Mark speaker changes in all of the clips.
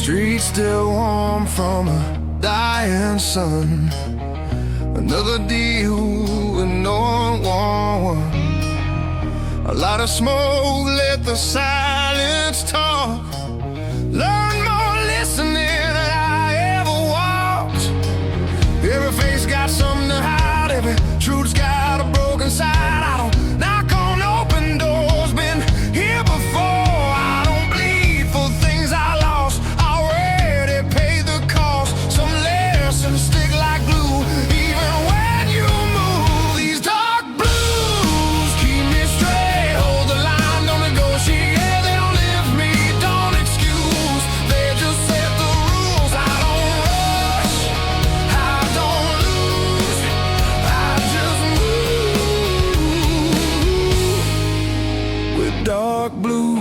Speaker 1: Streets still warm from a dying sun. Another deal with no one. A lot of smoke, let the silence talk. Learn more listening than I ever walked. Every face got something to hide. Every truth's got a broken side. I don't knock on open doors, been here before. I don't bleed for things I lost. Already paid the cost. Some lessons stick like glue, even when you move. These dark blues keep me straight. Hold the line, don't negotiate. They don't lift me, don't excuse. They just set the rules. I don't rush, I don't lose. I just move with dark blue.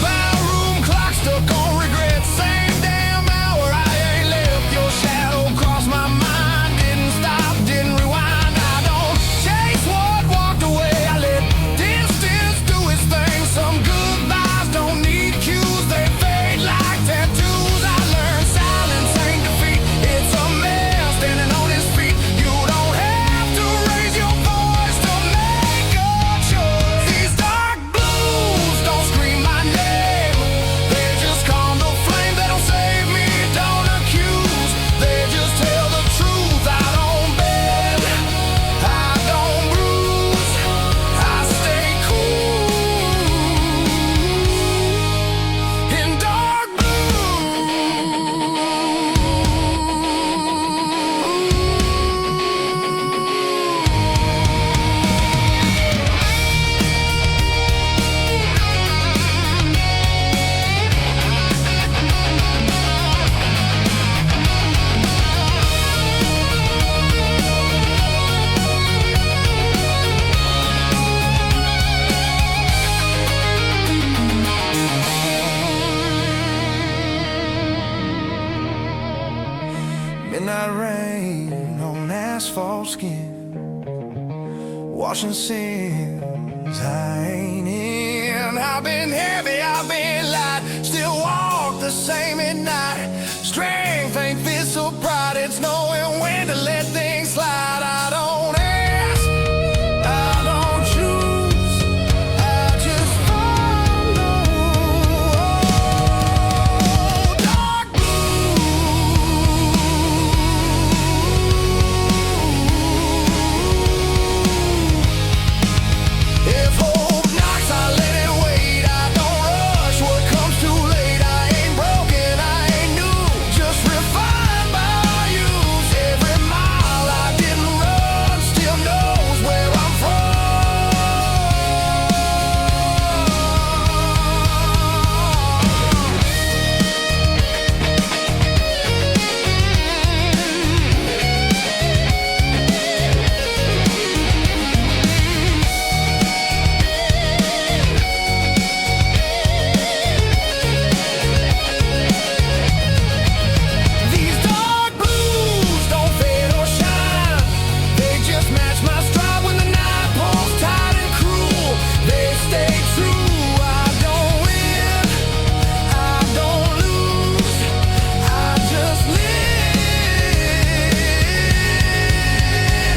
Speaker 1: Barroom clock stuck on regret. Same damn hour, I ain't left. Your shadow crossed my mind. Didn't stop, didn't rewind. I don't chase what walked away. I let distance do its thing. Some goodbyes don't need cues. They fade like tattoos. I learned silence ain't defeat. It's a man standing on his feet. You don't have to raise your voice to make a choice. These dark blues don't scream my name. They just calm the flame. They don't save me, don't accuse. They just tell the truth. I don't bend, I don't bruise. I stay cool in dark midnight rain on asphalt skin, washing sins I ain't in. I've been heavy, I've been light, still walk the same at night. Strength ain't fist so pride, it's knowing when to let things slide. I don't ask, I don't choose, I just follow. Dark if hope knocks, I let it wait. I don't rush what comes too late. I ain't broken, I ain't new, just refined by use. Every mile I didn't run still knows where I'm from. These dark blues don't fade or shine. They just match my stride when the night pulls tight and cruel. They stay true. I don't win, I don't lose. I just live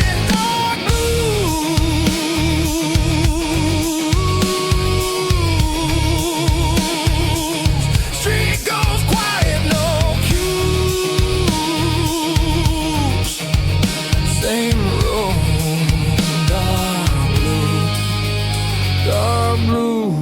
Speaker 1: in dark blues. Street goes quiet, no cues. Same road, dark blues, dark blues.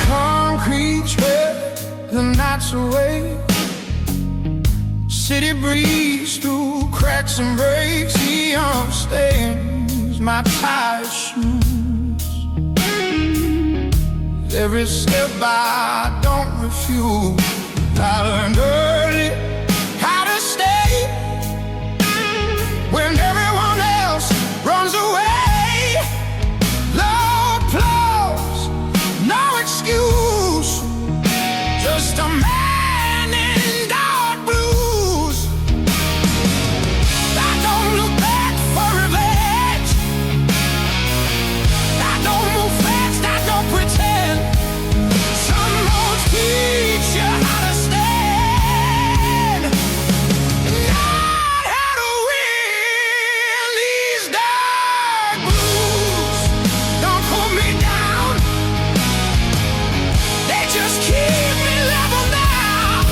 Speaker 1: Concrete tread the nights away. city breeze through cracks and breaks, neon stains my tired shoes. Every step I don't refuse. I learned early how to stay when everyone else runs away. Low applause, no excuse, just a man in dark blues. I don't look back for revenge. I don't move fast, I don't pretend. Some roads teach you how to stand, not how to win. These dark blues don't pull me down, they just keep me level now.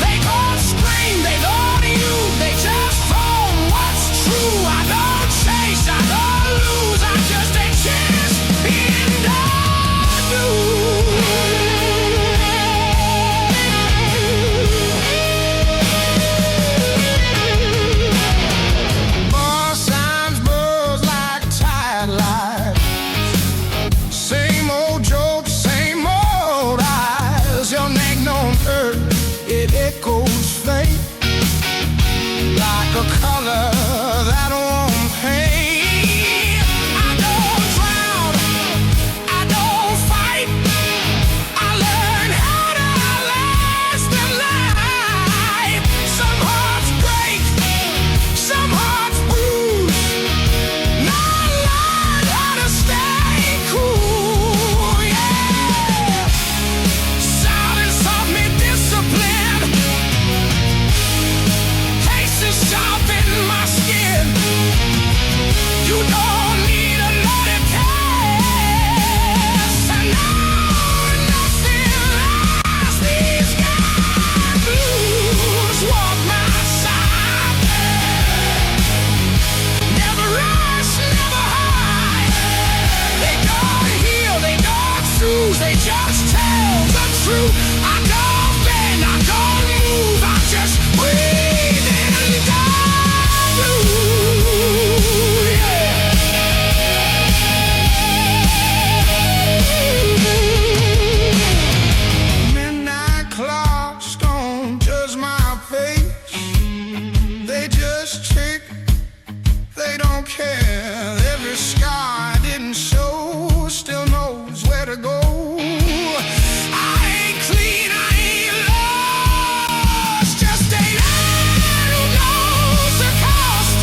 Speaker 1: They don't scream, they don't use, they just phone what's true. I don't chase, I don't lose, I just take chance in dark blues. Bar signs buzz like tide lights. Same old jokes, same old eyes. Your name don't hurt, it echoes faint, like a color that won't paint. I don't drown, I don't fight. I learned how to last the life. Some hearts break, some hearts bruise. Now I learned how to stay cool, yeah. Silence taught me discipline. Cases sharpen my skin. You don't need a loaded cast. I know nothing lasts. These God blues walk my side. Never rush, never hide. They don't heal, they don't choose, they just tell the truth. I don't bend, I don't move, I just breathe in dark blue, yeah. Midnight clocks don't judge my pace. They just tick, they don't care. Every scar I didn't show still knows where to go. I ain't clean, I ain't lost, just ain't out who knows the cost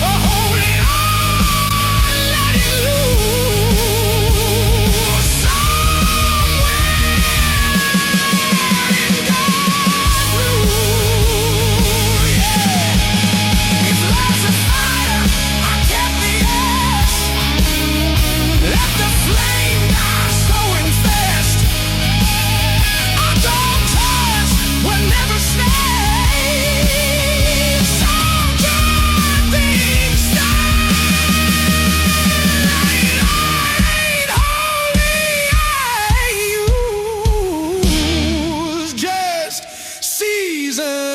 Speaker 1: of holding on, letting loose. Somewhere in dark blue, yeah. If life's a fire, I kept the ash. Let the flame die slow and fast. I don't touch, will never stay. Some good things die. I ain't holy, I use just season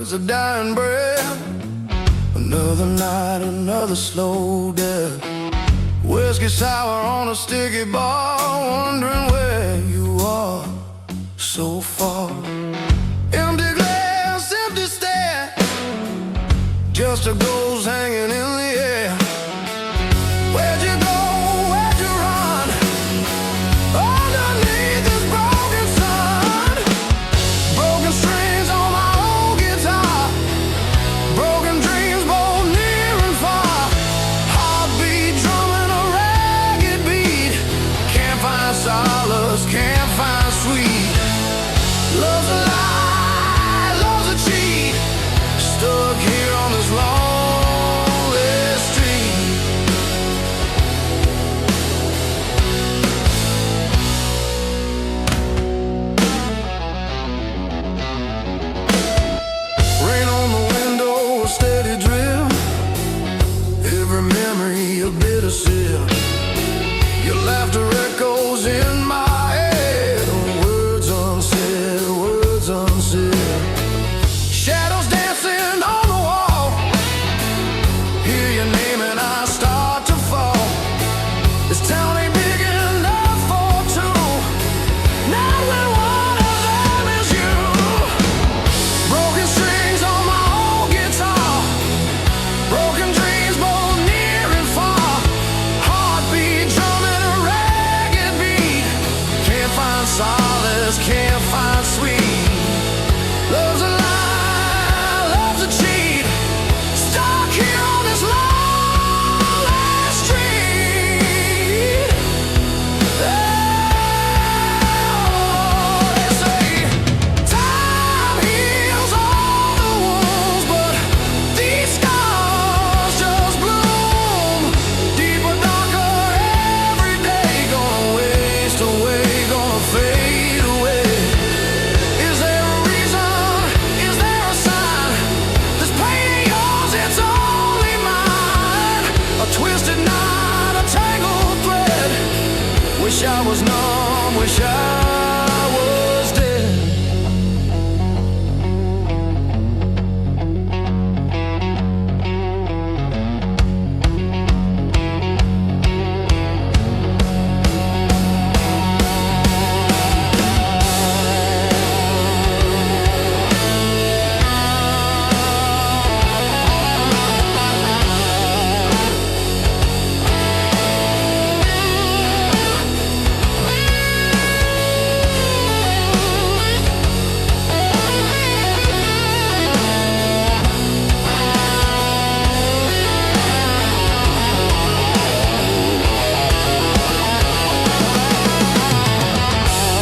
Speaker 1: is a dying breath. Another night, another slow death. Whiskey sour on a sticky bar, wondering where you are so far. Empty glass, empty stare, just a ghost hanging in the air. Where'd you go? Where'd you run? Underneath this broken sun. Broken strings on my old guitar. Broken dreams both near and far. Heartbeat drumming a ragged beat. Can't find solace, can't find sweet. Love's a lie, love's a cheat. Stuck here on this lonely street. Rain on the window, a steady drip. Every memory a bitter sip. Your laughter echoes in my head. Words unsaid, words unsaid. Shadows dancing on the wall. Hear your name and I start to fall. This town ain't big enough for two. Not when one of them is you. Broken strings on my old guitar. Broken dreams both near and far. Heartbeat drumming a ragged beat. Can't find solace, can't find sweet. Love's a lie, love's a cheat. Stuck here on this lonely street. Oh, they say time heals all the wounds, but these scars just bloom deeper, darker every day. Gonna waste away, gonna fade away. Is there a reason? Is there a sign? This pain ain't yours, it's only mine. A twisted knot, a tangled thread. Wish I was numb, wish I was dead.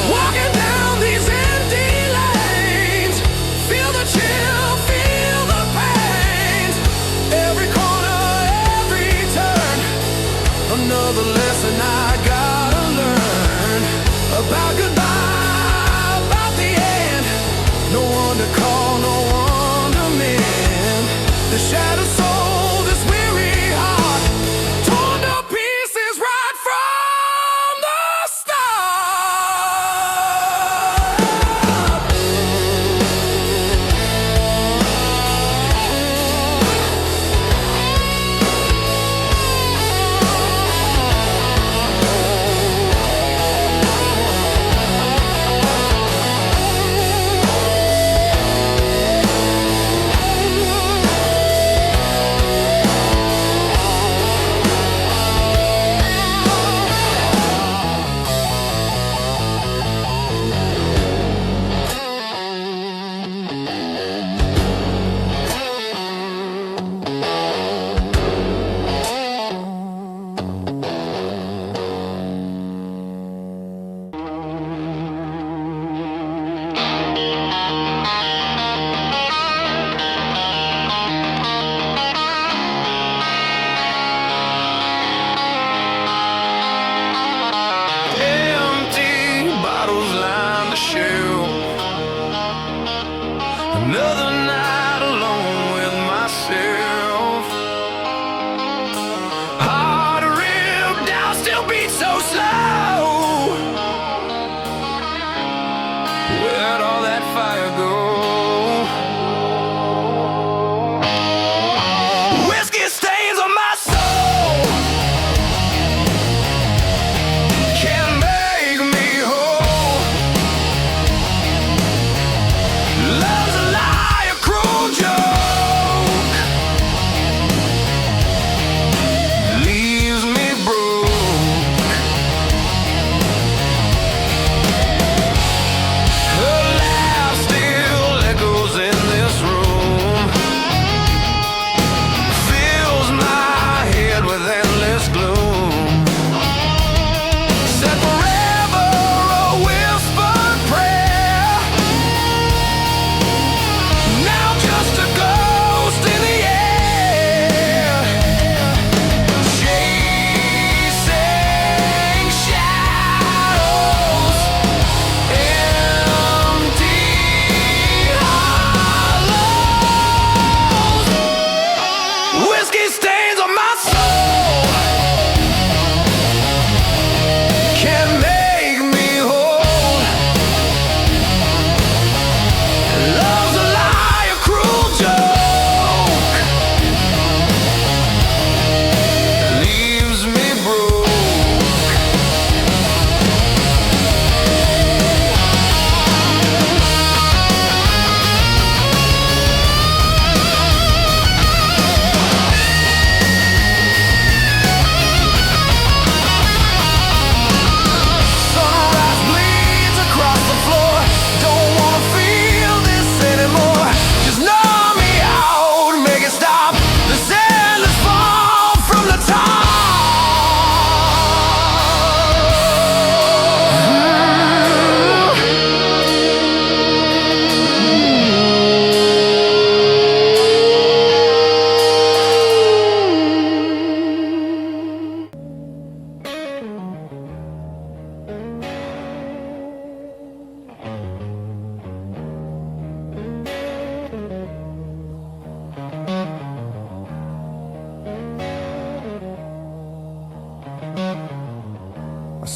Speaker 1: Walking down these empty lanes, feel the chill, feel the pain. Every corner, every turn, another lesson I gotta learn. About goodbye, about the end. No one to call, no one to mend. The shattered soul, this weary heart, torn to pieces right from the start. Empty bottles line the shelf. Another night alone with myself. Heart ripped out, still beats so slow. Where'd all that fire go?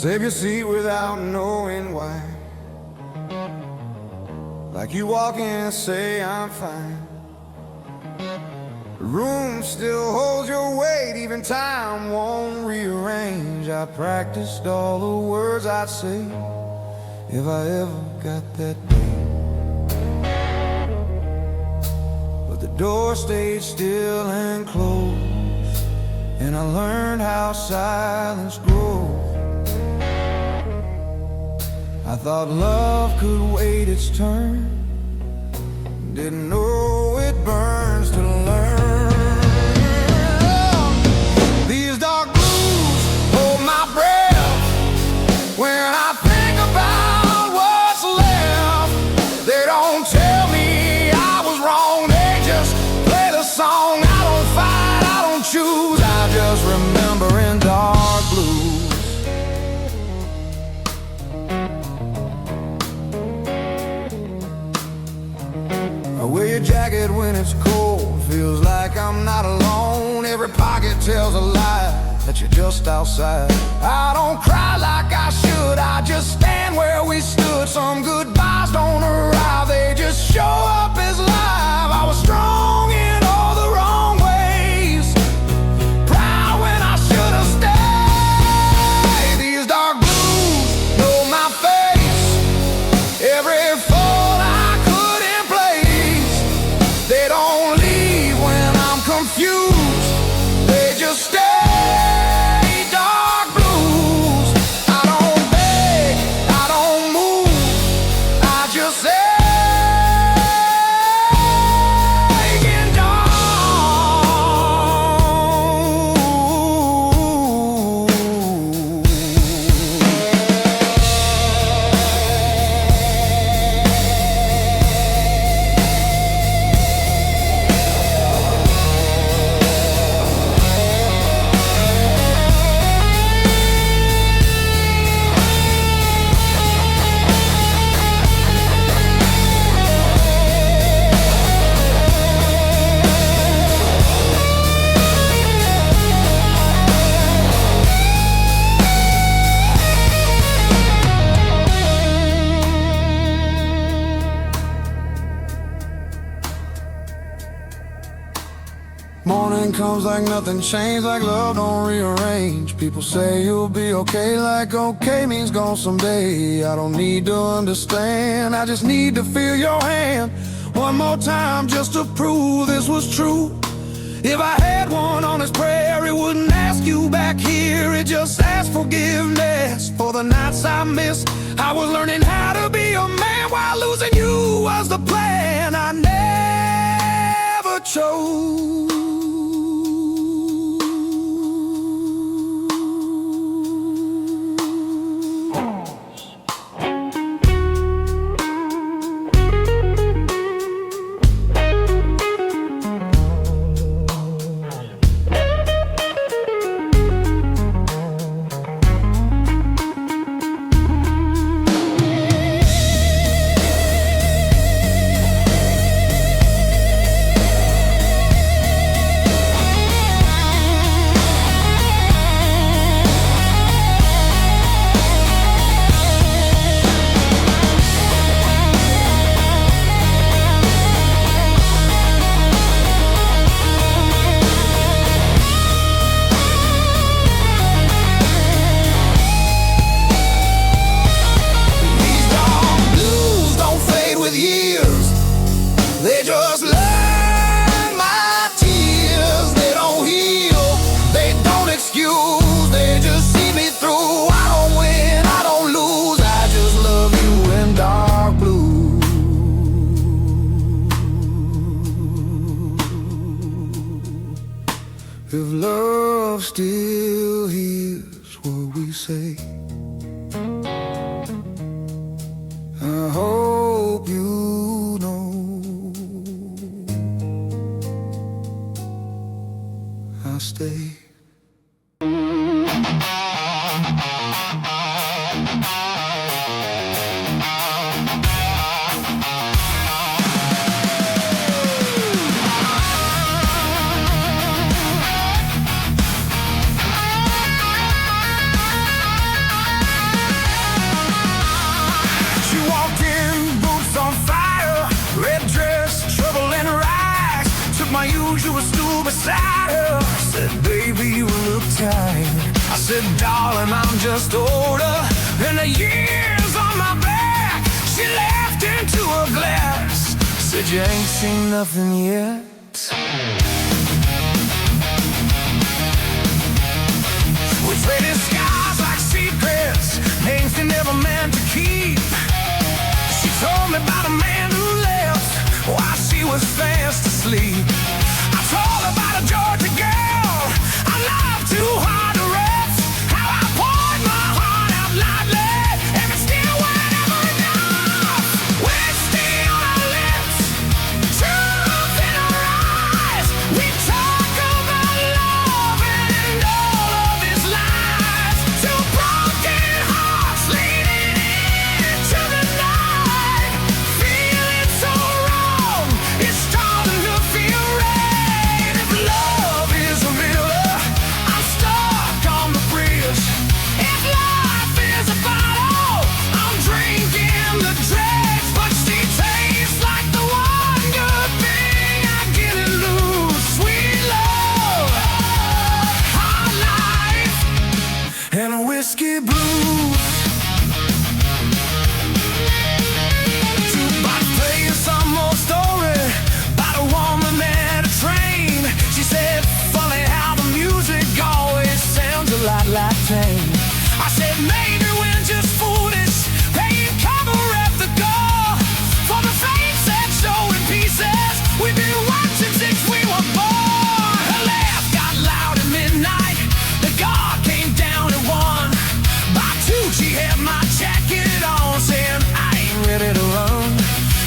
Speaker 1: Save your seat without knowing why. Like you walk in and say I'm fine. The room still holds your weight, even time won't rearrange. I practiced all the words I'd say if I ever got that day. But the door stayed still and closed, and I learned how silence grows. I thought love could wait its turn, didn't know it burns to learn. These dark blues hold my breath when I think about what's left. They don't tell me I was wrong, they just play the song. I don't fight, I don't choose, I just remember in dark blues. I wear your jacket when it's cold, feels like I'm not alone. Every pocket tells a lie that you're just outside. I don't cry like I should, I just stand where we stood. Some goodbyes don't arrive, they just show up as live. I was strong in all the wrong ways, proud when I should have stayed. These dark blues know my face, every fault I could in place. They don't leave when I'm confused, they just stay. Dark blues, I don't beg, I don't move, I just say in morning comes like nothing changed, like love don't rearrange. People say you'll be okay, like okay means gone someday. I don't need to understand, I just need to feel your hand one more time just to prove this was true. If I had one on this prayer, it wouldn't ask you back here, it just asked forgiveness for the nights I missed. I was learning how to be a man while losing you was the plan I never chose. They just learn my tears. They don't heal, they don't excuse, they just see me through. I don't win, I don't lose, I just love you in dark blue. If love still hears what we say, I hope you know I'll stay. beside her. Said, baby, you look tired. I said, darling, I'm just older, and the years on my back. She laughed into a glass. Said, you ain't seen nothing yet. We traded skies like secrets, names they never meant to keep. She told me about a man who left while she was fast asleep. I told her about a Georgia girl I loved too hard to rest. How I poured my heart out loudly, and it still went ever enough. Whiskey on her lips, truth in her eyes. We talk about love and all of its lies. Two broken hearts leading into the night. Feeling so wrong, it's starting to feel right. If love is a river, I'm stuck on the bridge. If life is a bottle, I'm drinking the dregs. But she tastes like the one good thing I get to lose. Sweet love, hard life, and whiskey blues. Jukebox playing some more story about a woman at a train. She said, funny how the music always sounds a lot like pain. I said, maybe we're just foolish, paying cover at the door for the fates that show in pieces we've been watching since we were born. Her laugh got loud at midnight, the guard came down at 1. By 2 she had my jacket on, saying I ain't ready to run.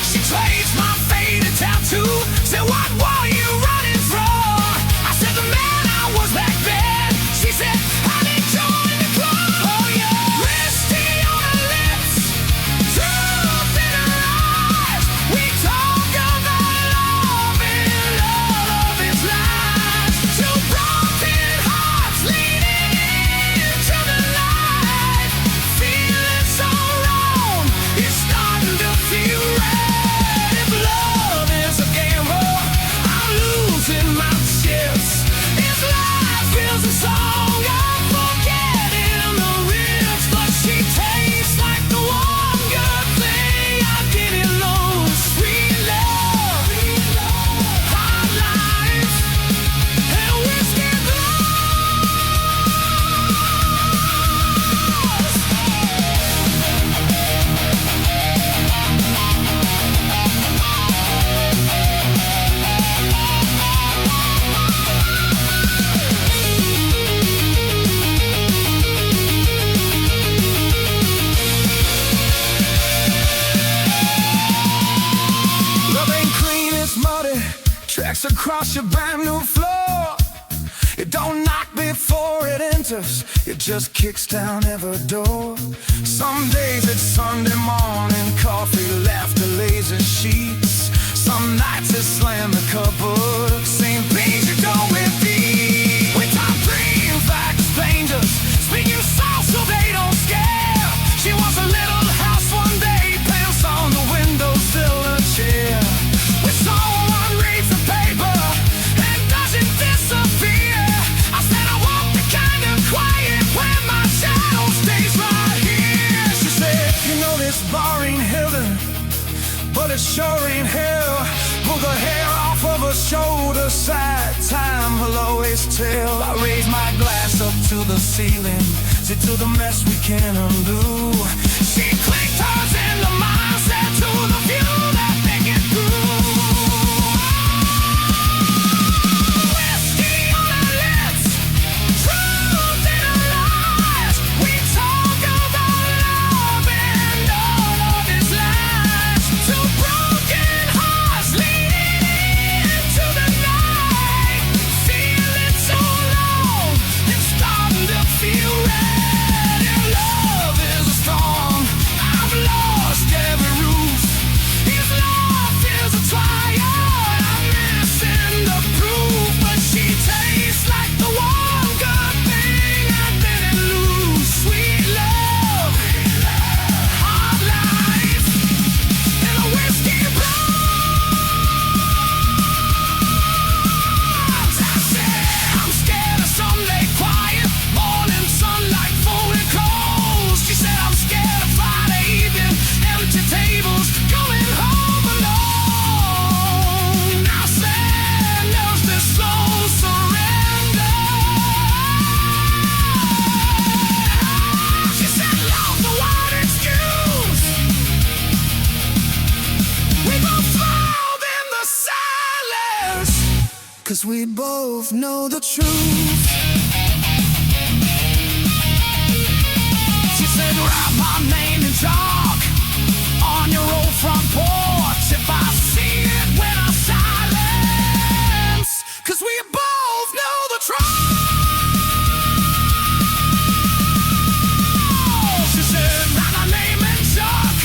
Speaker 1: She traced my faded tattoo, said, what were you running from? I said, the man I was back then. She said, I didn't join the club. Oh yeah. Whiskey on her lips, truth in her eyes. We talk about love and all of its lies. Two broken hearts leading into the light. Feeling so wrong, it's starting to feel right. If love is a gamble, I'm losing my chips. If life is a song, I'm forgetting the riffs. But she tastes like the one good thing I didn't lose. Sweet love, hard life, and whiskey love ain't clean, it's muddy. Tracks across your brand new floor. It don't knock before it enters, it just kicks down every door. Some days it's Sunday morning, coffee, laughter, lazy sheets. Some nights it's slam the cupboard, same things you don't repeat. We talk dreams like strangers, speaking soft so they don't scare. She wants a little house one day, pants on the windowsill, a chair. We saw one reads the paper and doesn't disappear. I said I want the kind of quiet where my shadow stays right here. She said, you know this bar ain't heaven, but it sure ain't hell. Pull the hair off of her shoulder, side time will always tell. I raise my glass up to the ceiling, see to the mess we can't undo. She clicked hers into mine, said to the few that make it through. Whiskey on her lips, truth in her eyes. We talk about love and all of its lies. Two broken hearts leading into the night. Feeling so long, it's starting to feel right. If love is a storm, I'm lost. Yeah. 'cause we both know the truth.
Speaker 2: She said, write my name in chalk on your old front porch. If I see it when I silence, 'cause we both know the truth. She said, write my name in chalk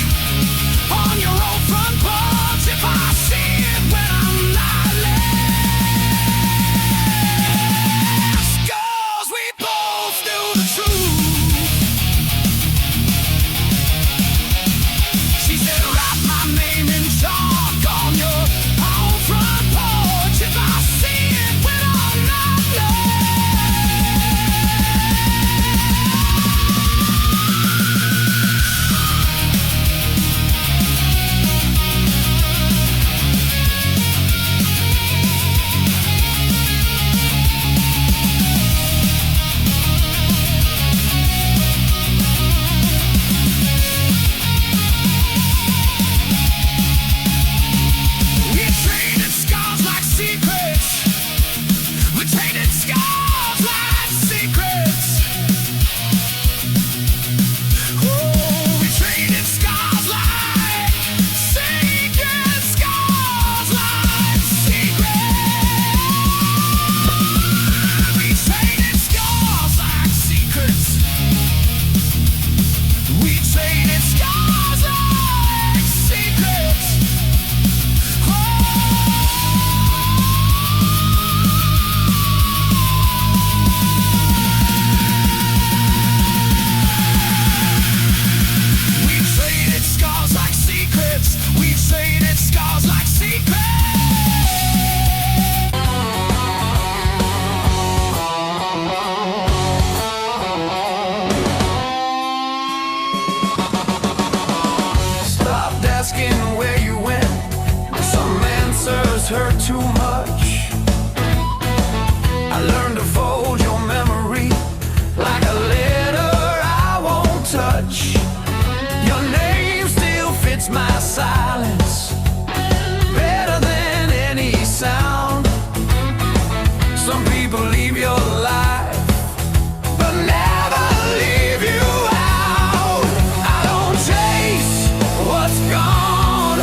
Speaker 2: on your old front porch. If I see it when I'm silent, 'cause we both knew the truth. She said, write my name in chalk on your old front porch. If I see it when I'm not there. We traded scars like secrets. We traded scars like secrets. Oh, we traded scars like secrets. Scars like secrets. We traded scars like secrets. We traded scars like secrets. We traded scars like secrets. We traded scars like secrets. Stopped asking where you went. Some answers hurt too much. I learned to fold your memory like a letter I won't touch. Your name still fits my silence better than any sound. Some people leave your life, but never leave you out. I don't chase what's gone,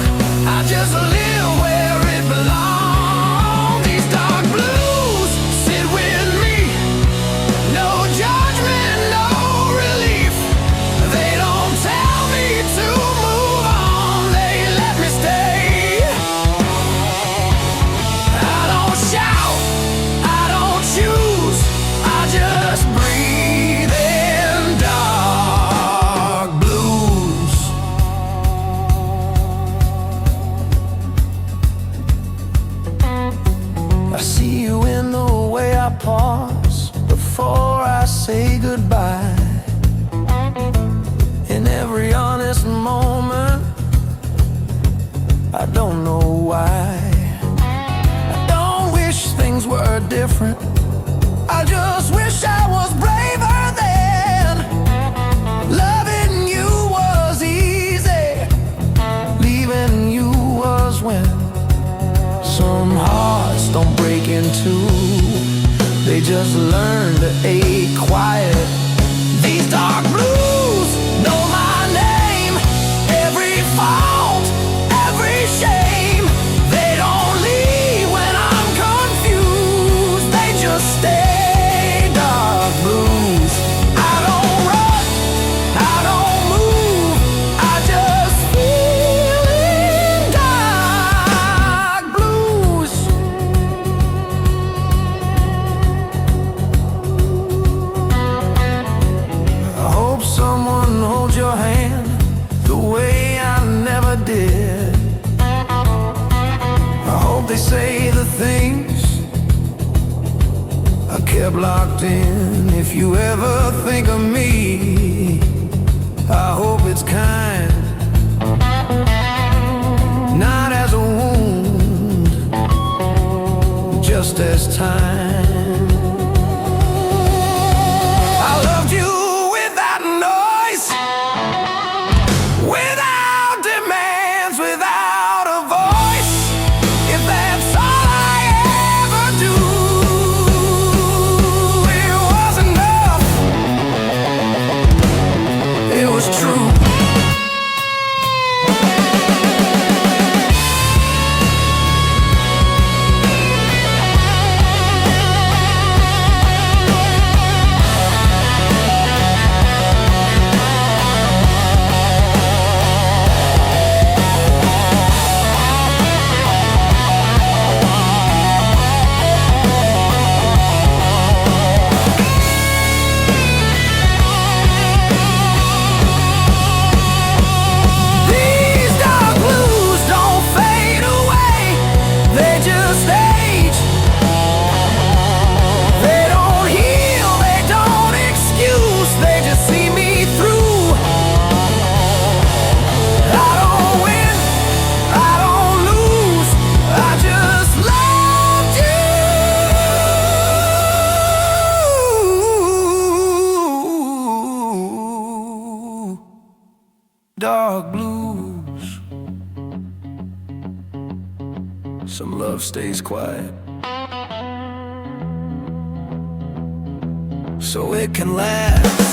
Speaker 2: I just live where it belongs. These dark blues sit with me, no judgment, no relief. They don't tell me to move on, they let me stay. I don't shout, I don't choose, I just breathe in dark blues. I see you in the way I pause before I say goodbye. In every honest moment, I don't know why. I don't wish things were different, I just wish I was braver then. Loving you was easy, leaving you was when. Some hearts don't break in two, they just learn to ache quiet. These dark blues know my name, every fault, every shame. They don't leave when I'm confused, they just stay. Dark blues. I don't run, I don't move, I just feel in dark blues. I hope someone holds your hand the way I never did. I hope they say the things I kept locked in. If you ever think of me, I hope it's kind, not as a wound, just as time. I loved you without noise, without demands, without a voice. If that's all I ever do, some love stays quiet, so it can last.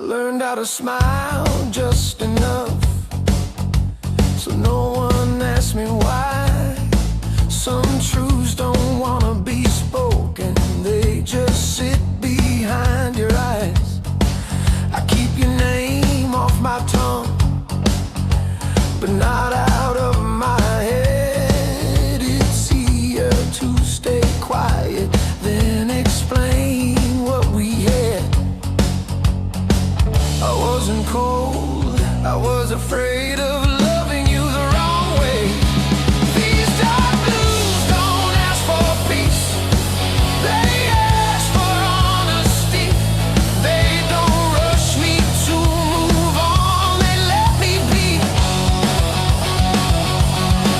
Speaker 2: Learned how to smile just enough so no one asks me why. Some truths don't wanna be spoken, they just sit behind your eyes. I keep your name off my tongue, but not out of my head. It's easier to stay quiet than explain what we had. I wasn't cold, I was afraid of loving you the wrong way. These dark blues don't ask for peace, they ask for honesty. They don't rush me to move on, they let me be.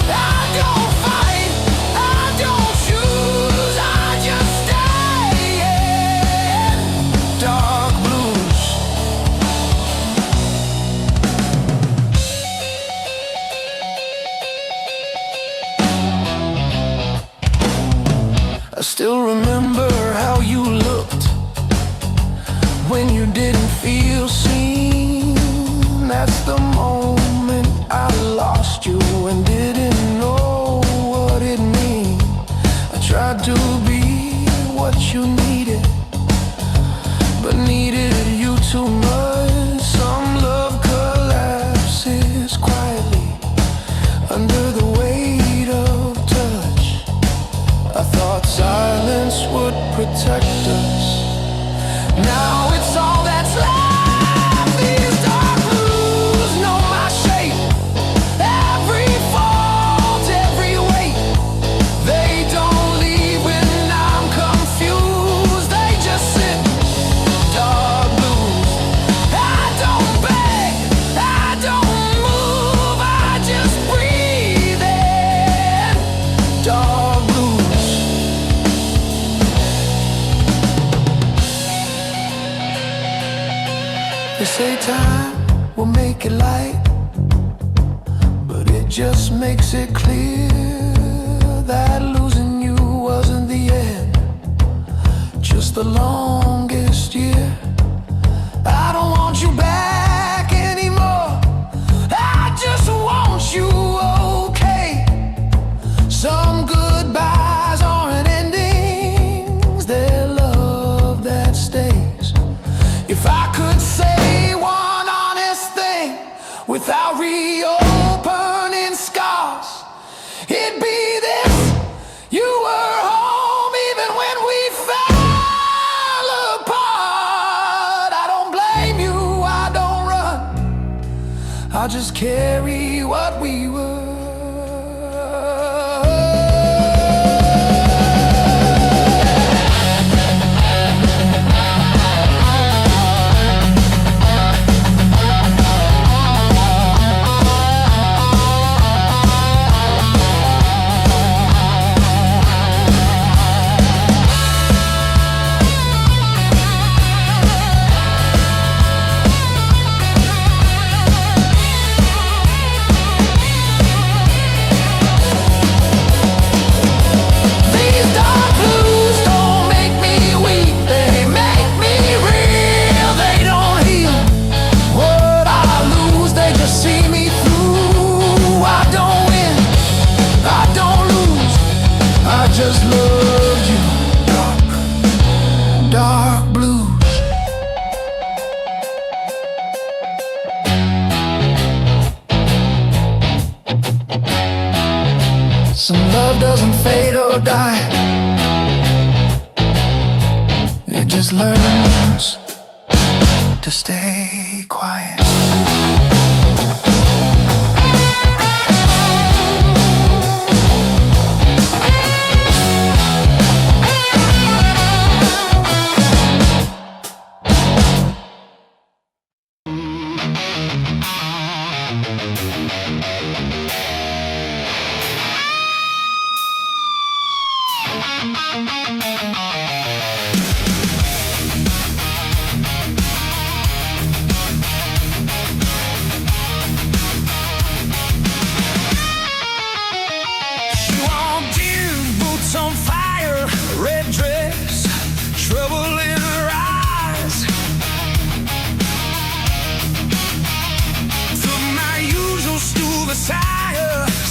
Speaker 2: I don't fight, I don't choose, I just stay in dark blues. I still remember how you looked when you didn't feel seen. That's the moment I lost you and didn't know what it meant. I tried to be what you needed, but needed you too much. Some love collapses quietly under the weight of touch. I thought silence would protect us. Now it's all that's left. These dark blues know my shape, every fault, every weight. They don't leave when I'm confused, they just sit. Dark blues. I don't beg, I don't move, I just breathe in. Dark blues. They say time will make it light, but it just makes it clear that losing you wasn't the end, just the longest year. I don't want you back anymore, I just want you okay. Some goodbyes aren't endings, they're love that stays. If I could say one honest thing without reopening scars, it'd be this: you were home even when we fell apart. I don't blame you, I don't run, I just carry what we were.
Speaker 1: Some love doesn't fade or die, it just learns to stay quiet.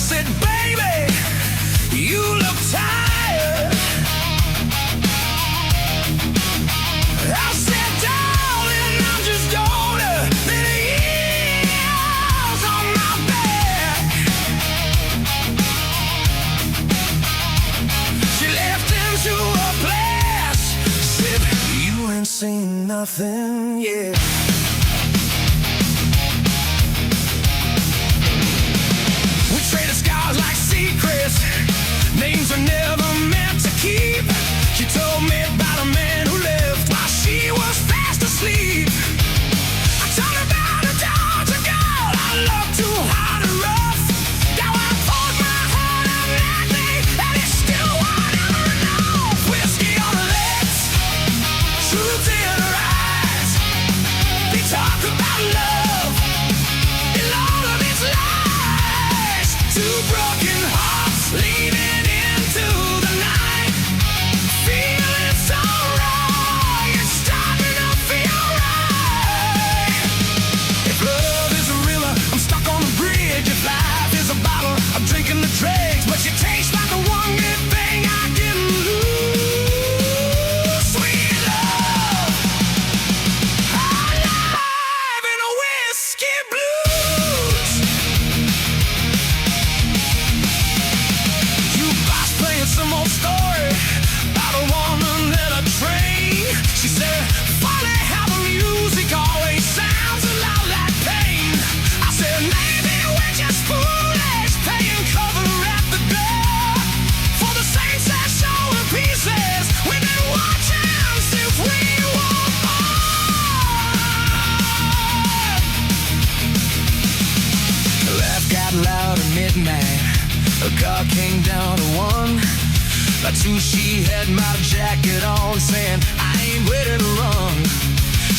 Speaker 2: Said, baby, you look tired. I said, darling, I'm just older than the years on my back. She left into a place. Said, you ain't seen nothing yet. Traded scars like secrets, names are never meant to keep. She told me about a man who left while she was fast asleep. I told her about a dog, a girl I loved too hard and rough. Now I poured my heart out lightly, and it's still whatever enough. Whiskey on her lips, truth in her eyes. They talk about love and all of its lies. Two broken hearts leaning into the night, feeling so wrong, it's starting to feel right. If love is a river, I'm stuck on a bridge. If life is a bottle, I'm drinking the dregs. But you taste like the one good thing I didn't lose. Sweet love, alive in a whiskey blues. Some old story about a woman and a train. She said, funny how the music always sounds a lot like pain. I said, maybe we're just foolish, paying cover at the door for the same sad show in pieces. We've been watching since we were born. Laugh got loud at midnight. A car came down to one. By two, she had my jacket on, saying, I ain't ready to run.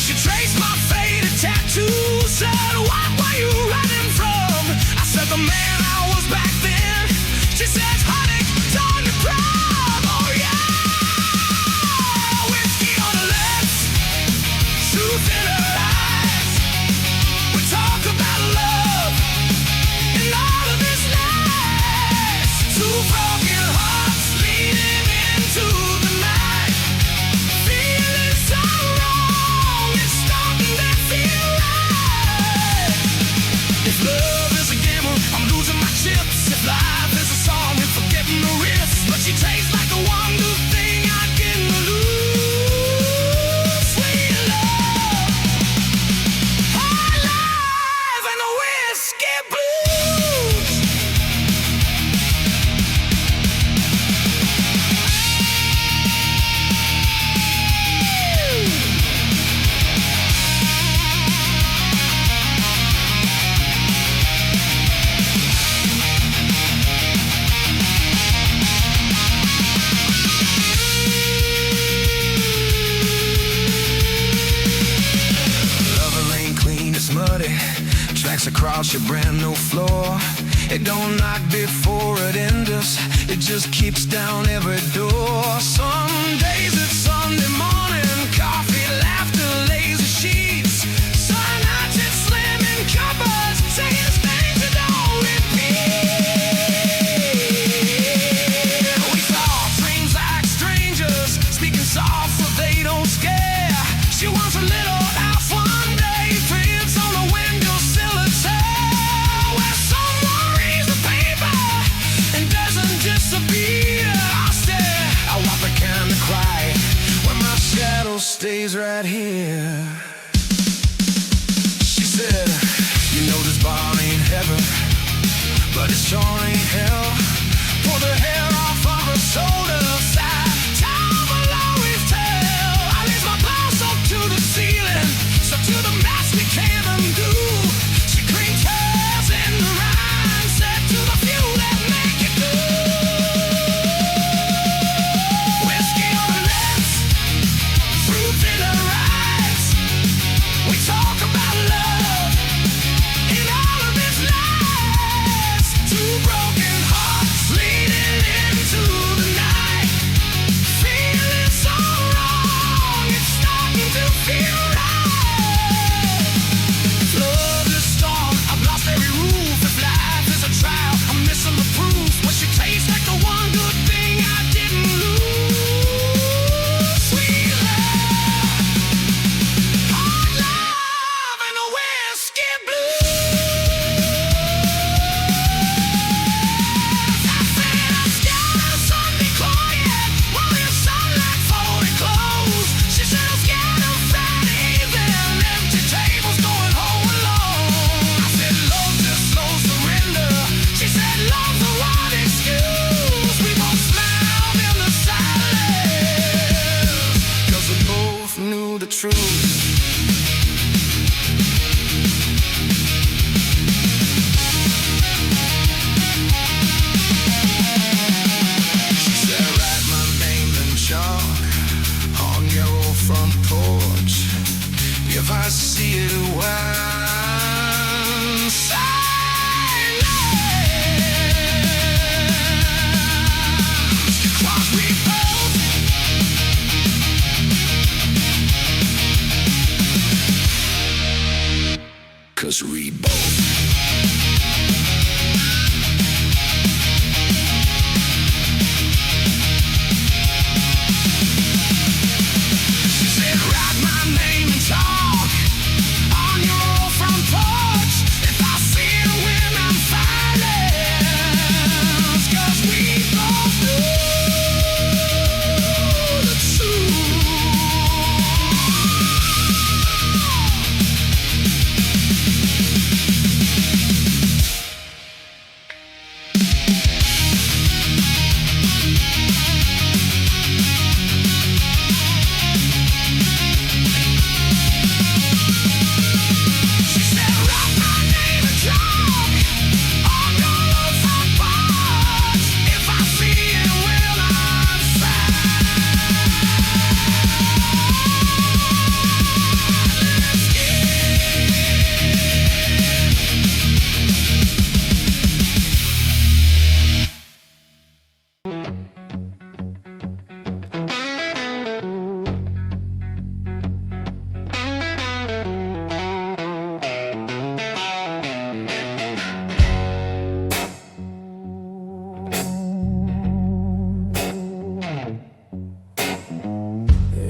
Speaker 2: She traced my faded tattoo, said, what were you running from? I said, the man I was back then. She said, honey, don't you proud? Oh yeah, whiskey on her lips, truth in her eyes. We talk about love and all of this lies. Two broken hearts leading into the night, feeling so wrong, it's starting to feel right. If love is a gamble, I'm losing my chips. If life is a song, I'm forgetting the riffs. But she tastes like the one good thing I didn't lose. Sweet love, alive in the whiskey blues. Lover ain't clean, it's muddy. Tracks across your brand new floor. It don't knock before it enters, it just keeps down every door. Some days it's Sunday morning, coffee, laughter, lazy sheets. Some nights it's slamming cupboards, saying things that don't repeat. We saw dreams like strangers, speaking soft so they don't scare. She wants a little house one day, prints on a windowsill, it's her, where someone reads the paper and doesn't just heart ain't heaven, but it sure ain't hell. Pull the hair off of her shoulder side. Time will always tell. I raise my blouse up to the ceiling, so to the match we can't undo. She cleaned hers in the rhyme, said to the few that make it good. Whiskey on her lips, fruit in her eyes. We talk about love in all of its lies. Two broken hearts leading into the night, feeling so wrong, it's starting to feel right. Love is storm, I've lost every roof. If life is a trial, I'm missing the proof. When she tastes like the one good thing I didn't lose. Sweet love, hard love, and a whiskey blues. I said I'm scared of Sunday quiet, worry of sunlight folding clothes. She said I'm scared of Friday evening, empty tables going home alone. I said love's just slow surrender. She said love's the one excuse. We both smiled in the silence, 'cause we both knew the truth. She said write my name in chalk on your old front porch. If I see it one silence, 'cause we both, 'cause we both. She said write my name in chalk on your old front porch. If I see it when I'm silent, 'cause we both know the truth. She said write my name in chalk on your old front porch. If I see it when I'm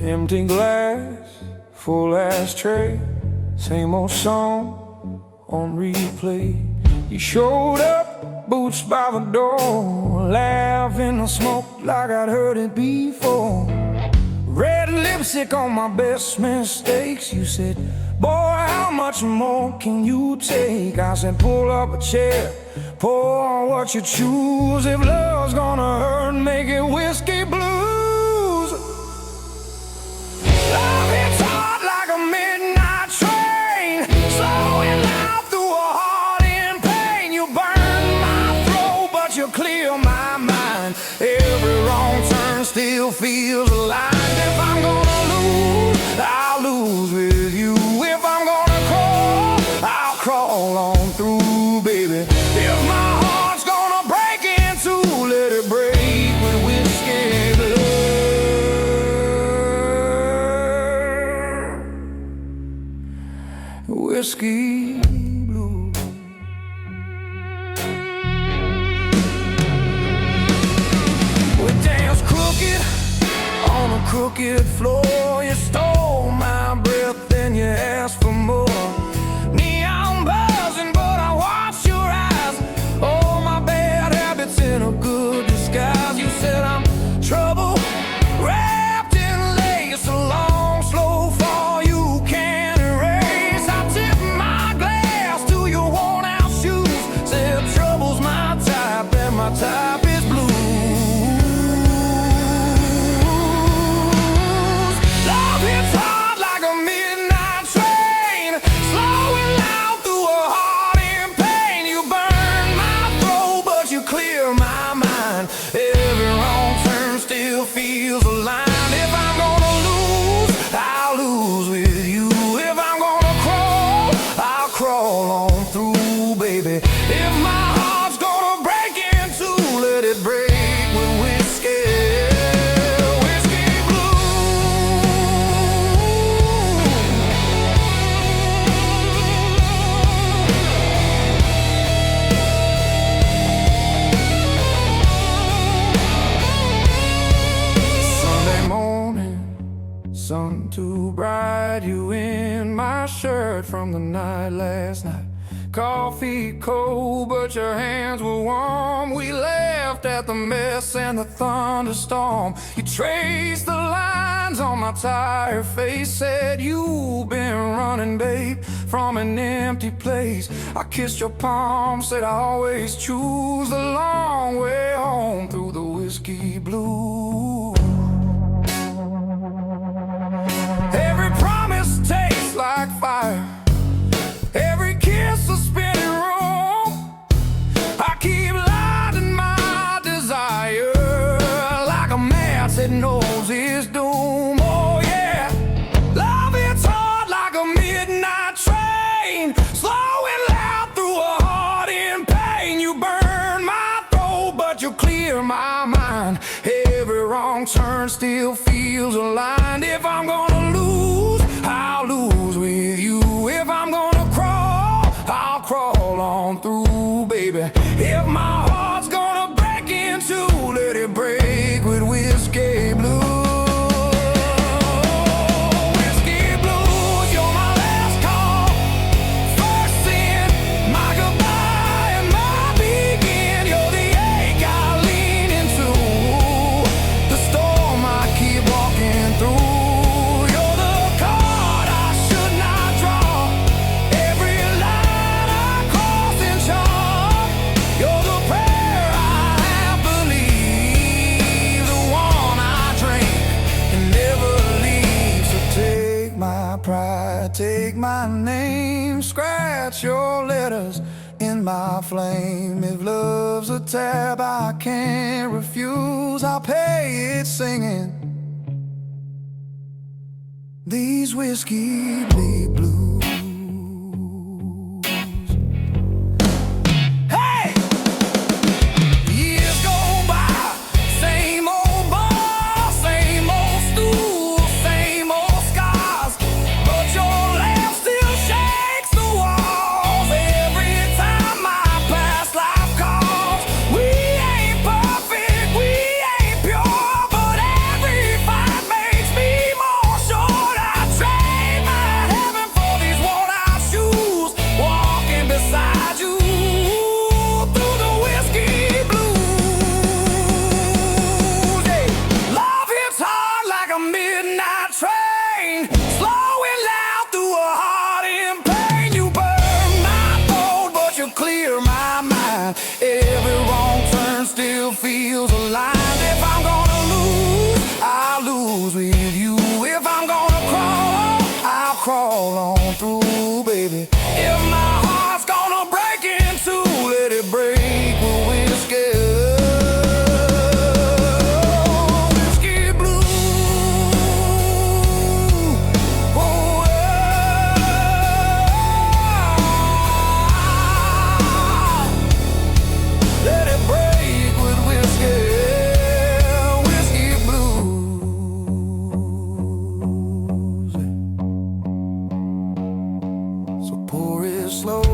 Speaker 3: Empty glass, full ashtray, same old song on replay. You showed up, boots by the door, laughing and smoke like I'd heard it before. Red lipstick on my best mistakes. You said, boy, how much more can you take? I said, pull up a chair, pour what you choose. If love's gonna hurt, make it whiskey blues. Love hits hard like a midnight train, slowing down through a heart in pain. You burn my throat, but you clear my mind. Every wrong turn still feels aligned. If I'm gonna lose, I'll lose with you. If I'm gonna crawl, I'll crawl on through, baby. If my heart's gonna break in two, let it break with whiskey blood. Whiskey blue. We danced crooked on a crooked floor. You stole my breath, then you asked for more. Neon buzzing, but I watched your eyes. Oh, my bad habits in a good disguise. You said I'm trouble wrapped in lace, a long, slow fall you can't erase. I tip my glass to your worn out from the night last night. Coffee cold, but your hands were warm. We laughed at the mess and the thunderstorm. You traced the lines on my tired face, said you've been running, babe, from an empty place. I kissed your palm, said I always choose the long way home through the whiskey blues. Every promise tastes like fire, every kiss a spinning room. I keep lighting my desire like a match that knows its doom. Oh yeah, love hits hard like a midnight train, slowing loud through a heart in pain. You burn my throat, but you clear my mind. Every wrong turn still feels aligned. If I'm gonna lose, I'll lose with you. If I'm gonna crawl, I'll crawl on through, baby. If my heart's gonna break in two, let it break with whiskey blues. Whiskey blues, you're my last call, first sin, my goodbye and my begin. You're the ache I lean into, the storm I keep walking through. You're the card I should not draw, every line I cross in chalk. You're the prayer I have believed, the one I drink and never leave. So take my pride, take my name, scratch your letters in my flame. If love's a tab I can't refuse, I'll pay it singing these whiskey blues. Hey! Years go by, same old bar, same old stool, same old scars, but your laugh still shakes the walls every time my past life calls. We ain't perfect, we ain't pure, but every fight makes me more sure. I trade my heaven for these worn-out shoes, walking beside you through the whiskey blues. Hey, love hits hard like a midnight train, slowing loud through a heart in pain. You burn my throat, but you clear my mind. Every wrong turn still feels aligned. If I'm gonna lose, I'll lose with you. If I'm gonna crawl, I'll crawl on through, baby. If my heart's gonna break in two, let it break with whiskey. Whiskey blues. Oh, let it break with whiskey. Whiskey blues. So pour it slow,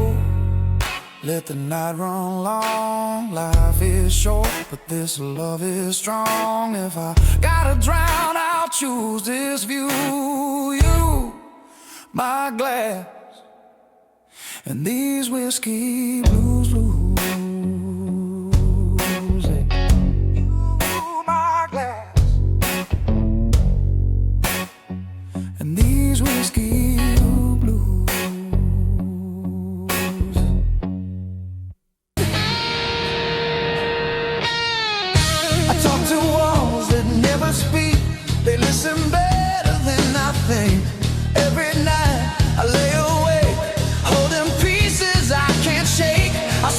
Speaker 3: let the night run long. Life is short, but this love is strong. If I gotta drown, I'll choose this view. You, my glass, and these whiskey blues. You, my glass, and these whiskey blues. I talk to walls that never speak, they listen better than I think. Every night I lay awake, holding pieces I can't shake. I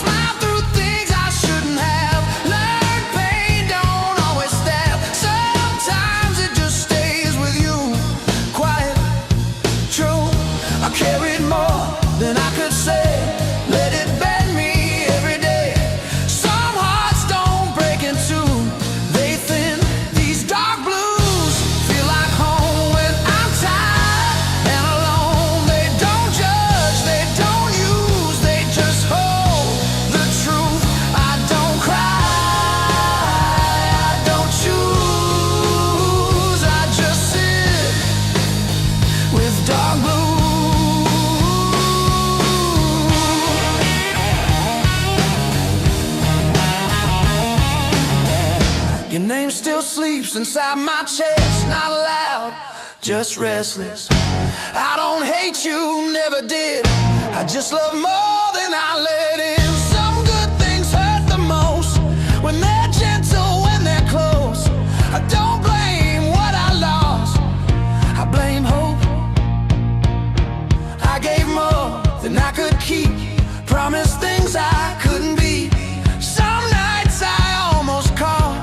Speaker 2: name still sleeps inside my chest, not loud, just restless. I don't hate you, never did. I just love more than I let in. Some good things hurt the most when they're gentle, when they're close. I don't blame what I lost, I blame hope. I gave more than I could keep, promised things I couldn't be. Some nights I almost call,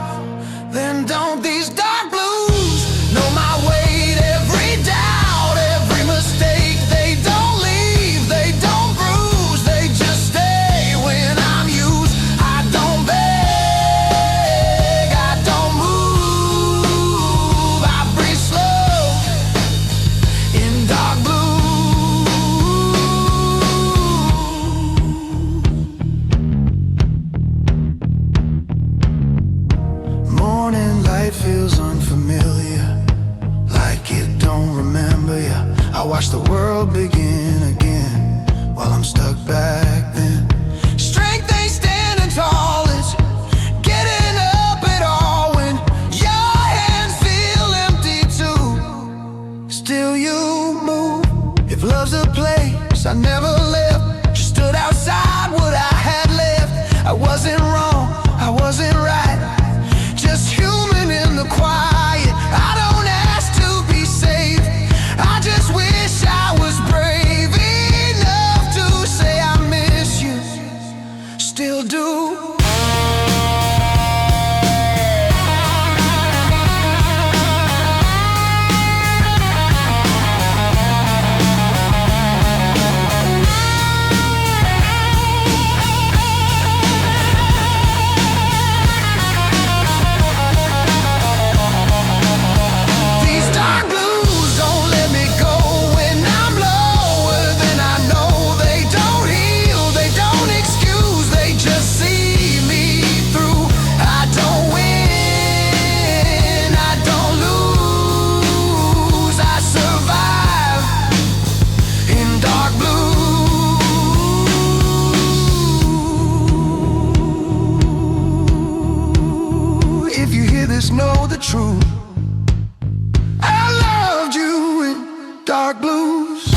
Speaker 2: then don't. These dark blues know my weight, every doubt, every mistake. They don't leave, they don't bruise, they just stay when I'm used. I don't beg, I don't move, I breathe slow in dark blue. Morning light feels unfamiliar, like it don't remember ya. I watch the world begin again while I'm stuck back then. Strength ain't standing tall, it's getting up at all when your hands feel empty too. Still you move. If love's a place I never left, just stood outside what I had left. I wasn't wrong, I wasn't right, just human in the quiet. I don't ask to be saved, I just wish I was brave enough to say I miss you, still do. These dark blues don't let me go when I'm lower than I know. They don't heal, they don't excuse, they just see me through. I don't win, I don't lose, I survive in dark blue. If you hear this, know the truth, I loved you in dark blues.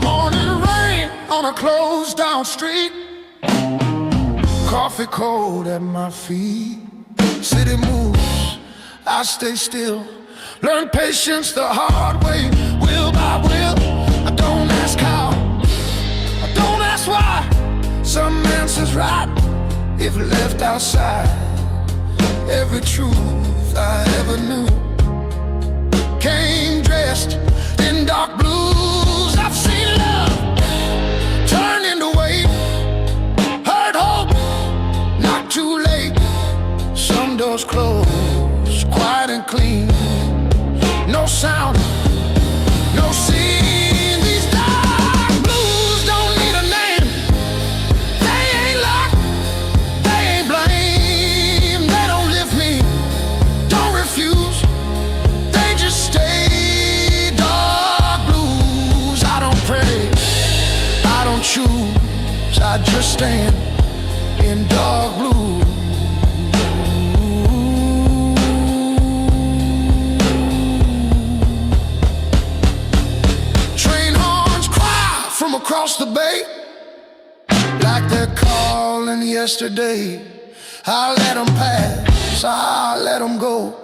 Speaker 2: Morning rain on a closed down street, coffee cold at my feet. City moves, I stay still, learn patience the hard way, will by will. I don't ask how, I don't ask why. Some answers right if left outside. Every truth I ever knew came dressed in dark blues. I've seen love turn into weight, heard hope not too late. Some doors close, quiet and clean, no sound, no scene. These dark blues don't need a name, they ain't locked, they ain't blame, they don't lift me, don't refuse, they just stay. Dark blues, I don't pray, I don't choose, I just stand in dark blue. Train horns cry from across the bay, like they're calling yesterday. I let them pass, I let them go.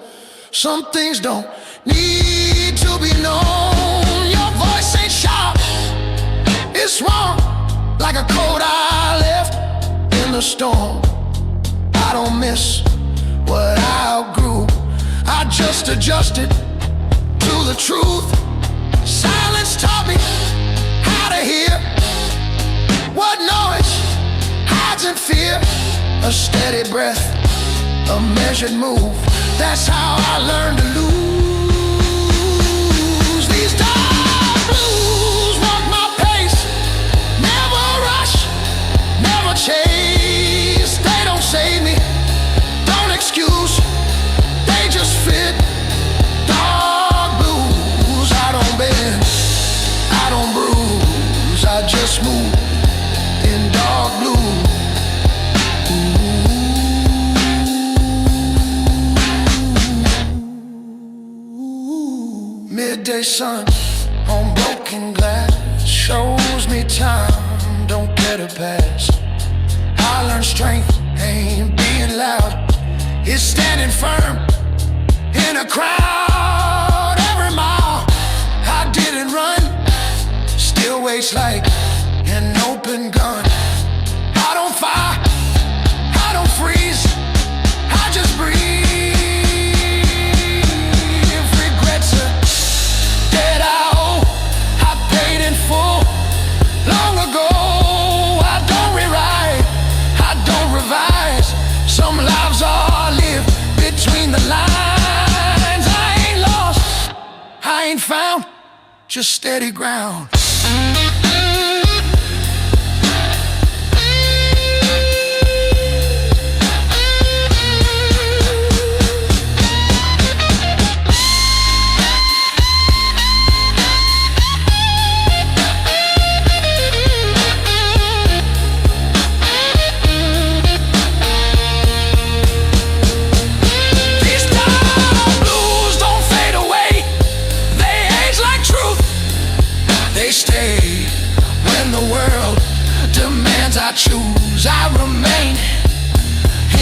Speaker 2: Some things don't need to be known. Your voice ain't sharp, it's wrong, like a coat I left in the storm. I don't miss what I outgrew, I just adjusted to the truth. Silence taught me how to hear what noise hides in fear. A steady breath, a measured move, that's how I learned to lose. These
Speaker 1: midday sun on broken glass shows me time don't get a pass. I learned strength ain't being loud, it's standing firm in a crowd. Every mile I didn't run still waits like an open gun. I don't fight, I don't freeze, I just breathe. If regrets are dead, I owe, I paid in full long ago. I don't rewrite, I don't revise. Some lives are lived between the lines. I ain't lost, I ain't found, just steady ground. They stay when the world demands I choose. I remain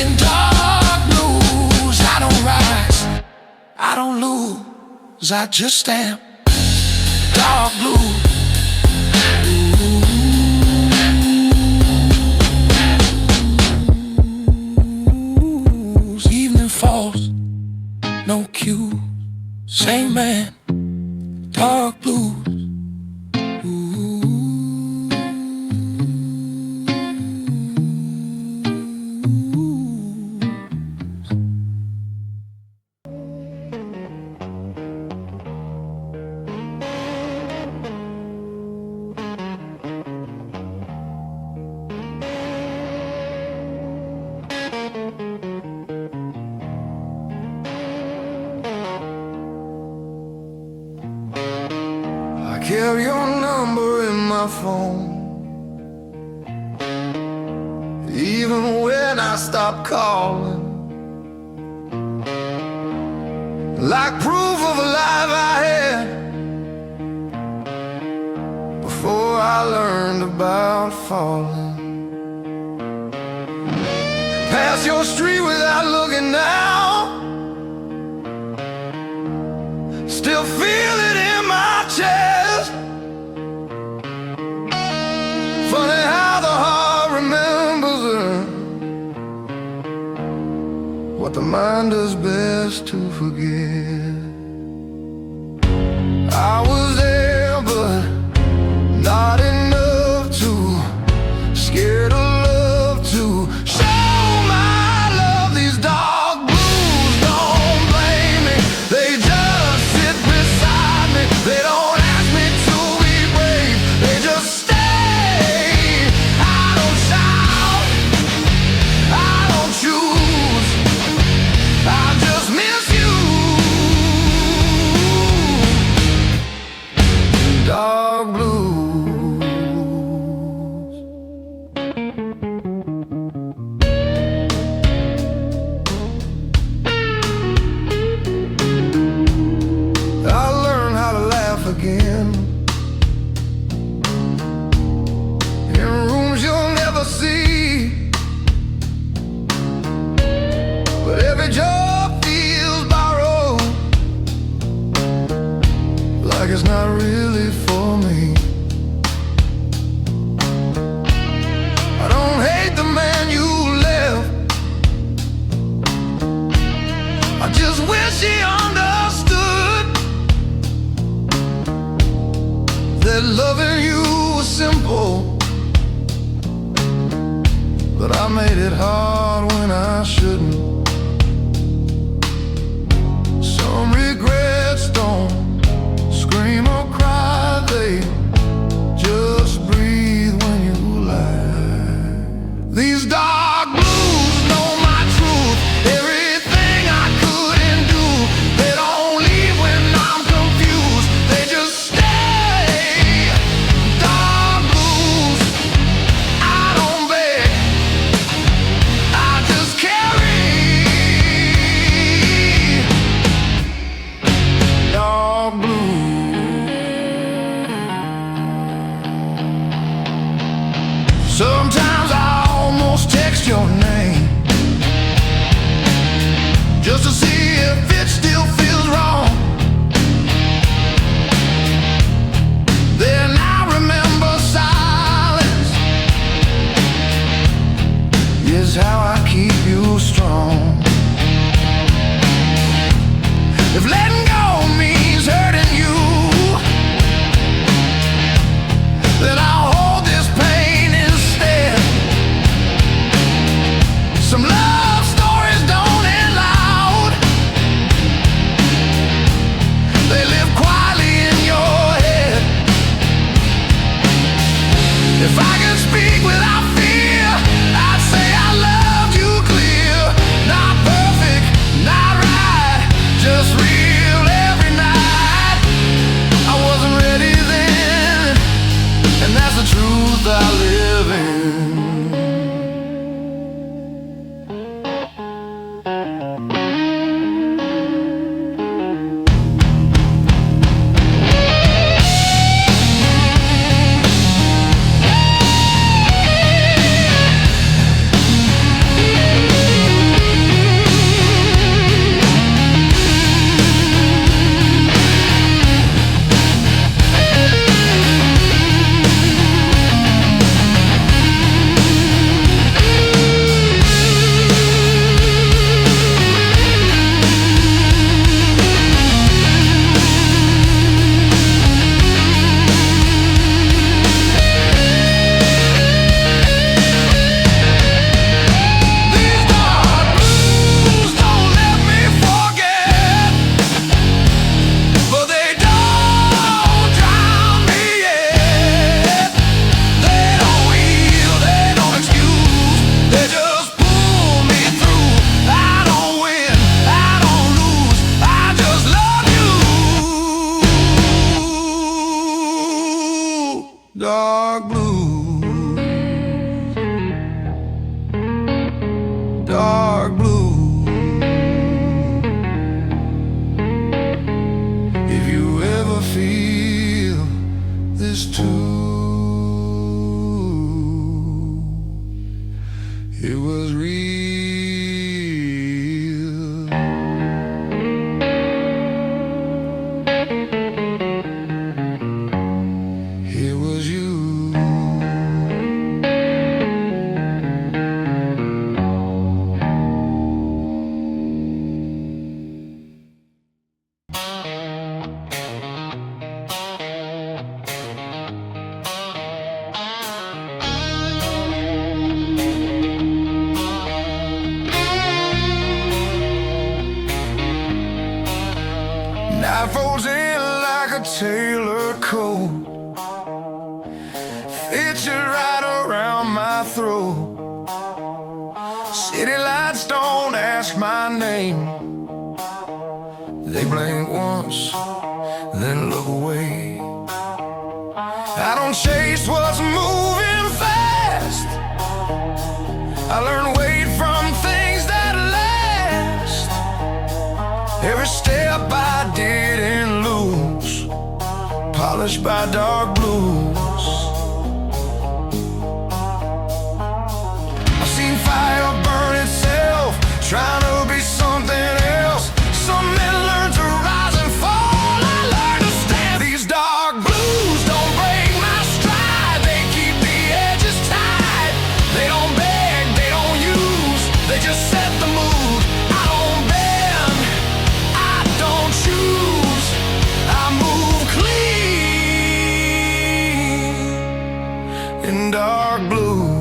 Speaker 1: in dark blues. I don't rise, I don't lose, I just am dark blue. Evening falls, no cue, same man, dark blues. I carry your number in my phone, even when I stop calling, like proof of a life I had before I learned about falling. Pass your street without looking now, still feel it in my chest. Funny how the heart remembers what the mind does best to forget. I was there, but not enough to, scared of love to show my love. These dark blues don't blame me, they just sit beside me. They don't ask me to be brave, they just stay. I don't shout, I don't choose, I just miss you. Dark blues. I learned how to laugh again in rooms you'll never see, but every job feels borrowed, like it's not really for me. I don't hate the man you left, I just wish he understood that loving you was simple, but I made it hard when I shouldn't. Some regrets don't scream or cry, they just breathe when you lie. These dark blues know my truth, everything I couldn't do. They don't leave when I'm confused, they just stay. Dark blues, I don't beg, I just carry If letting go means hurting you, then I'll hold this pain instead. Some love stories don't end loud. They live quietly in your head. If I could speak without fear, I'd say I loved you clear. Not perfect, not right, just real every night. I wasn't ready then, and that's the truth I live in. Dark blue, dark blue. If you ever feel this too, it was real. It was you. Night folds in like a tailored coat, fits you right around my throat. City lights don't ask my name. They blink once, then look away. I don't chase what's moving fast. I learn weight from things that last. Every step I didn't lose, polished by dark blues. I've seen fire burn itself, trying to be something else. Some men learn to rise and fall. I learned to stand. These dark blues don't break my stride. They keep the edges tight. They don't beg, they don't use, they just set the mood. I don't bend, I don't choose, I move clean in dark blues.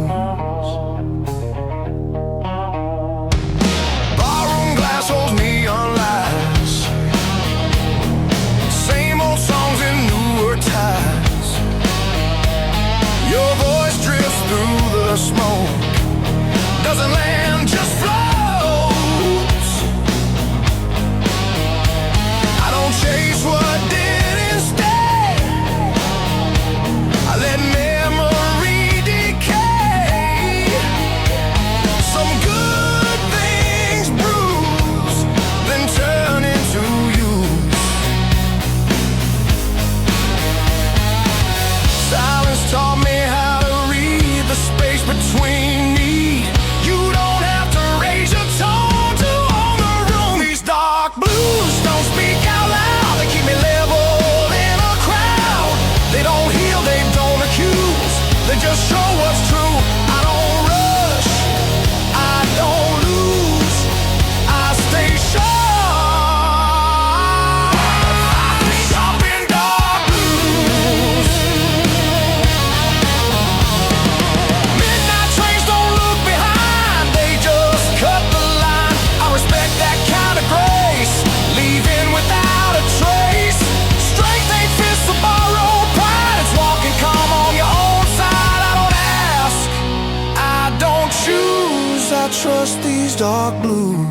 Speaker 1: dark blues.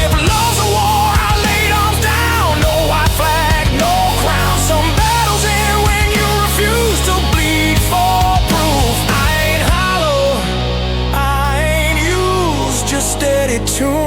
Speaker 2: If love's a war, I laid arms down. No white flag, no crown. Some battles end when you refuse to bleed for proof. I ain't hollow, I ain't used, just steady tune.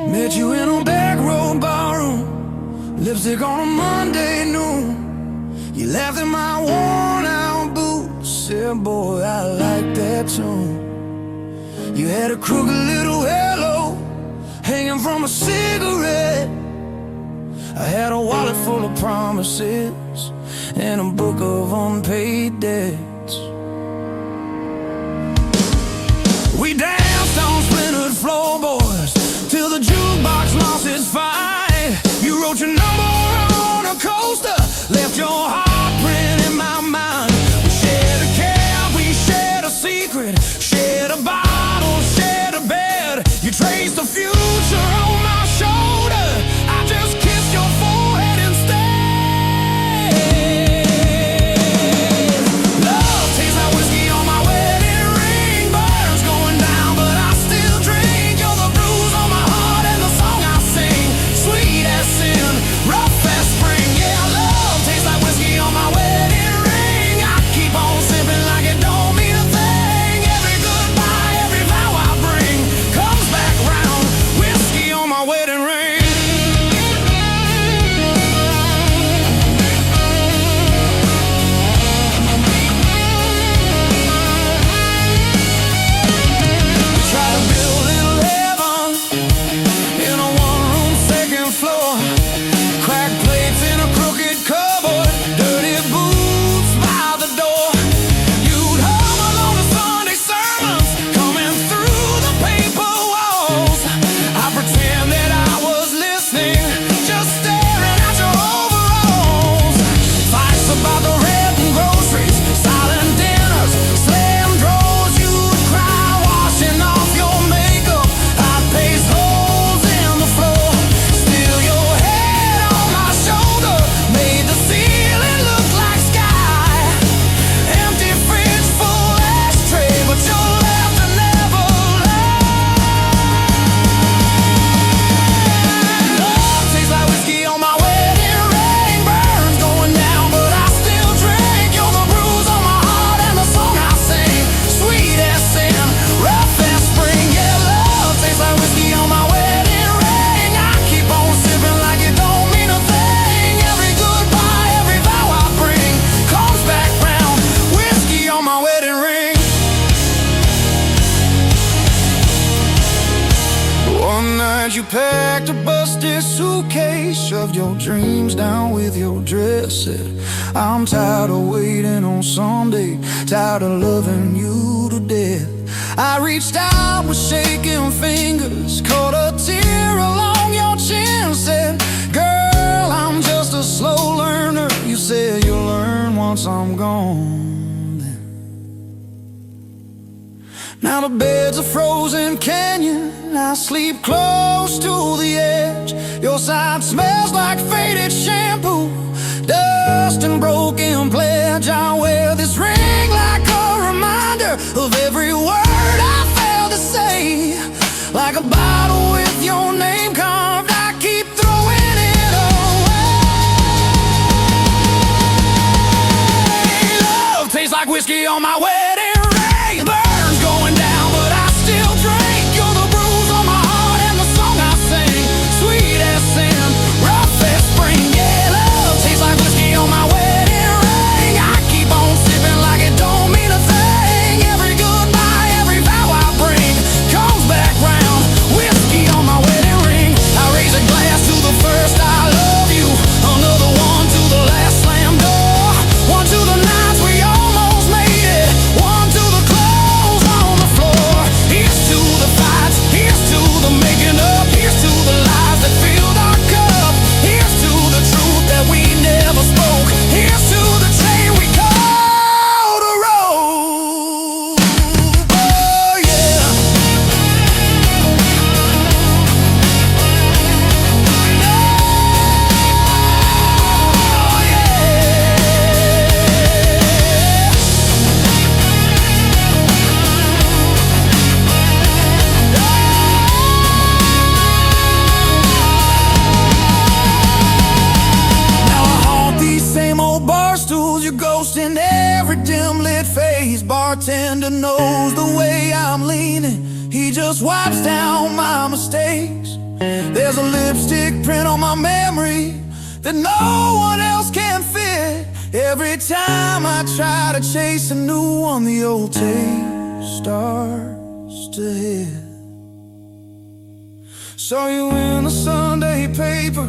Speaker 1: Met you in a back road barroom, lipstick on a Monday noon. You laughed at my worn out boots, said boy I like that tune. You had a crooked little hello hanging from a cigarette. I had a wallet full of promises and a book of unpaid debts. We danced on splintered floorboards till the jukebox lost its fight. You wrote your number on a coaster, left your heart print in my mind. We shared a cab, we shared a secret, shared a bottle, shared a bed. You traced the future on my shoulder, I just kissed your forehead instead. Love tastes like whiskey on my wedding ring, burns going down but I still drink. You're the bruise on my heart and the song I sing, sweet as sin, rough as spring. Yeah, love tastes like whiskey on my wedding ring. I keep on sipping like it don't mean a thing. Every goodbye, every vow I bring comes back round, whiskey on my wedding ring. We try to build little heaven in a one-room second floor. Cracked plates in a crooked cupboard, dirty boots by the door. You'd hum along to Sunday sermons coming through the paper walls. I pretend that I was listening, just staring at your overalls. Fights about the rent and groceries, silent dinners, slam drawers. You'd cry washing off your makeup. I'd paste holes in the floor. Still your head on my shoulder made the ceiling look like sky. Empty fridge, full ashtray, but your laughter never lied. Love tastes like whiskey on my wedding ring, burns going down but I still drink. You're the bruise on my heart and the song I sing, sweet as sin, rough as spring. Yeah, love tastes like whiskey on my wedding ring. I keep on sipping like it don't mean a thing. Every goodbye, every vow I bring comes back round, whiskey on my wedding ring. One night you packed a busted suitcase, shoved your dreams down with your dress, said I'm tired of waiting on Sunday, tired of loving you to death. I reached out with shaking fingers, caught a tear along your chin, said girl I'm just a slow learner. You said you'll learn once
Speaker 2: once I'm gone then. Now the bed's a frozen canyon, I sleep close to the edge. Your side smells like faded shampoo, dust and broken pledge. I wear this ring like a reminder of every word I failed to say. Like a bottle with your name carved, I keep throwing it away. Love tastes like whiskey on my wedding ring. Burns going down, but I still drink. You're the bruise on my heart and the song I sing. Sweet as sin, rough as spring. Yeah, love tastes like whiskey on my wedding ring. I keep on sipping like it don't mean a thing. Every goodbye, every vow I bring comes back round. Whiskey on my wedding ring. I raise a glass to the first I love you, another one to the last slam door, one to the nights we almost made it, one to the clothes on the floor. Here's to the fights, here's to the making up, here's to the lies that filled our cup, here's to the truth that we never spoke, here's to the chain we called a rope. Oh yeah. Now I haunt these same old bar stools, your ghost in every dim lit face. Bartender knows the way I'm leaning, he just wipes down my mistakes. There's a lipstick print on my memory that no one else can fit. Every time I try to chase a new one, the old tape starts to hit. Saw you in the Sunday paper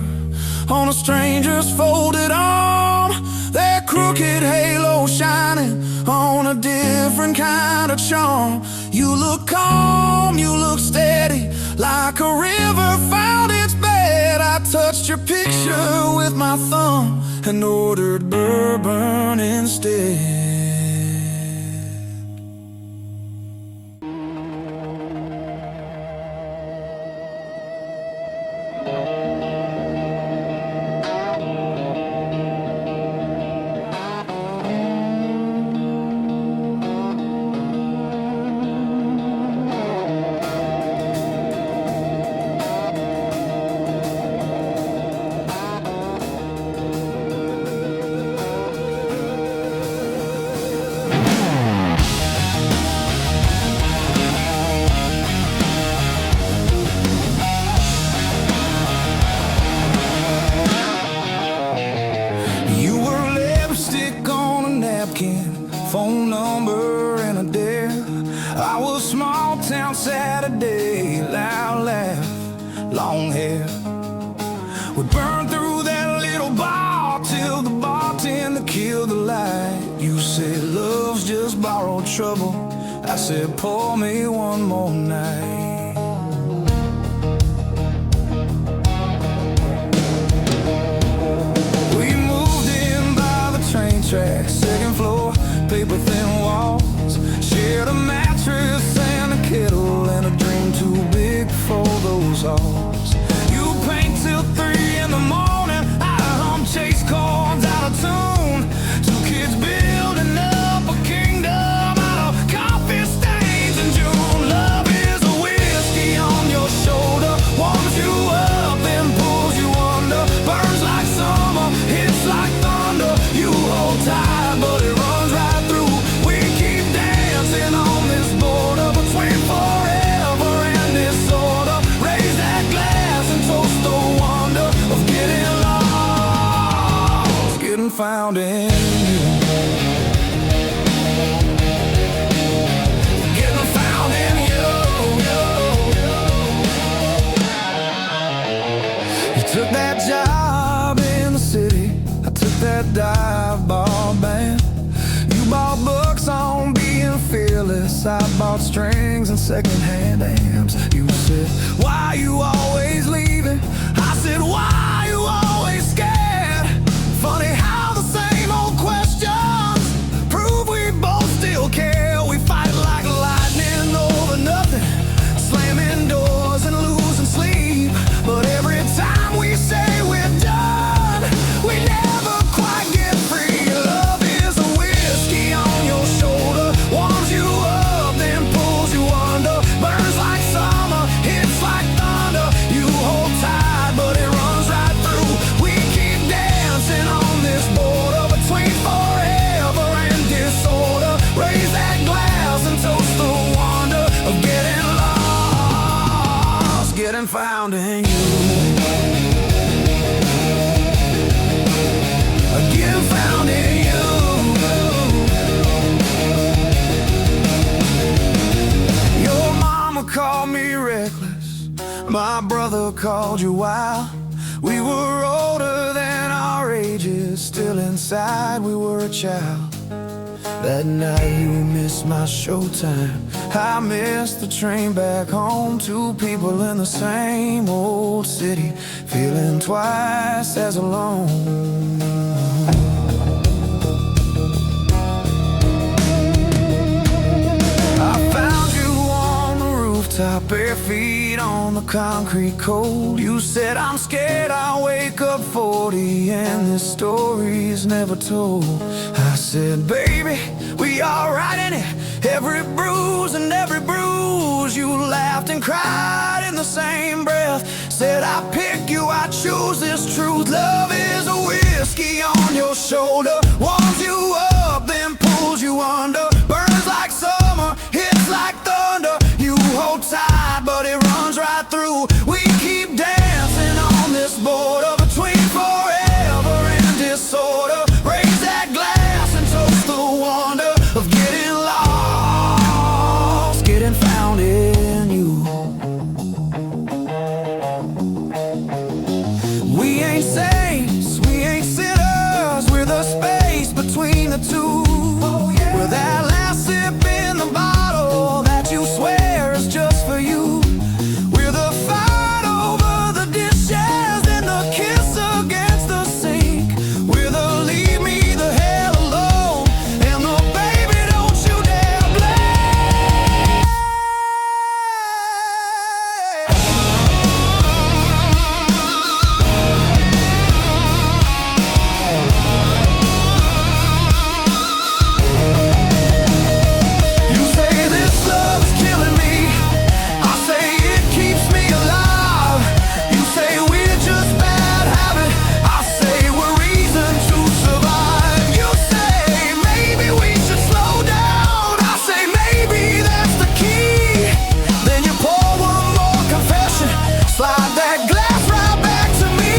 Speaker 2: on a stranger's folded arm, that crooked halo shining on a different kind of charm. You look calm, you look steady, like a river found its bed. I touched your picture with my thumb and ordered bourbon instead. Phone number and a dare. I was small town Saturday, loud laugh, long hair. We burned through that little bar till the bartender killed the light. You said love's just borrowed trouble, I said pour me one more night. We moved in by the train tracks, second floor, paper thin walls, shared a mattress and a kettle and a dream too big for those halls. You paint till 3 in the morning, I hum chase chords out of tune. Two kids building up a kingdom out of coffee stains in June. Love is a whiskey on your shoulder, warms you up and pulls you under, burns like summer, hits like thunder. You hold tight but it runs right through. We keep dancing on this border between forever and disorder. Raise that glass and toast the wonder of getting lost, getting found in you. Getting found in you. You took that job in the city, I took that dive bar band. You bought books on being fearless, I bought strings and secondhand amps. You said, why you always leaving? I said, why you always scared? Funny how the same old question getting found in you. Getting found in you. Your mama called me reckless, my brother called you wild. We were older than our ages, still inside we were a child. That night you missed my showtime, I missed the train back home. Two people in the same old city, feeling twice as alone. I found you on the rooftop, bare feet on the concrete cold. You said, I'm scared I'll wake up 40 and this story's never told. I said, baby, we all right in it, every bruise and every bruise. You laughed and cried in the same breath, said, I pick you, I choose this truth. Love is a whiskey on your shoulder, warms you up, then pulls you under. Burns like summer, hits like thunder. You hold tight, but it runs right through. We keep dancing on this border between forever and disorder. Raise that glass and toast the wonder of getting lost, getting found in you. We ain't saints, we ain't sinners, we're the space between the two. We're that last sip in the bottle that you swear is just for you. We're the fight over the dishes and the kiss against the sink. We're the leave me the hell alone and the baby don't you dare blame. You say this love is killing me, I say it keeps me alive. You say we're just bad habit, I say we're reason to survive. You say maybe we should slow down, I say maybe that's the key. Then you pour one more confession, slide that glass right back to me.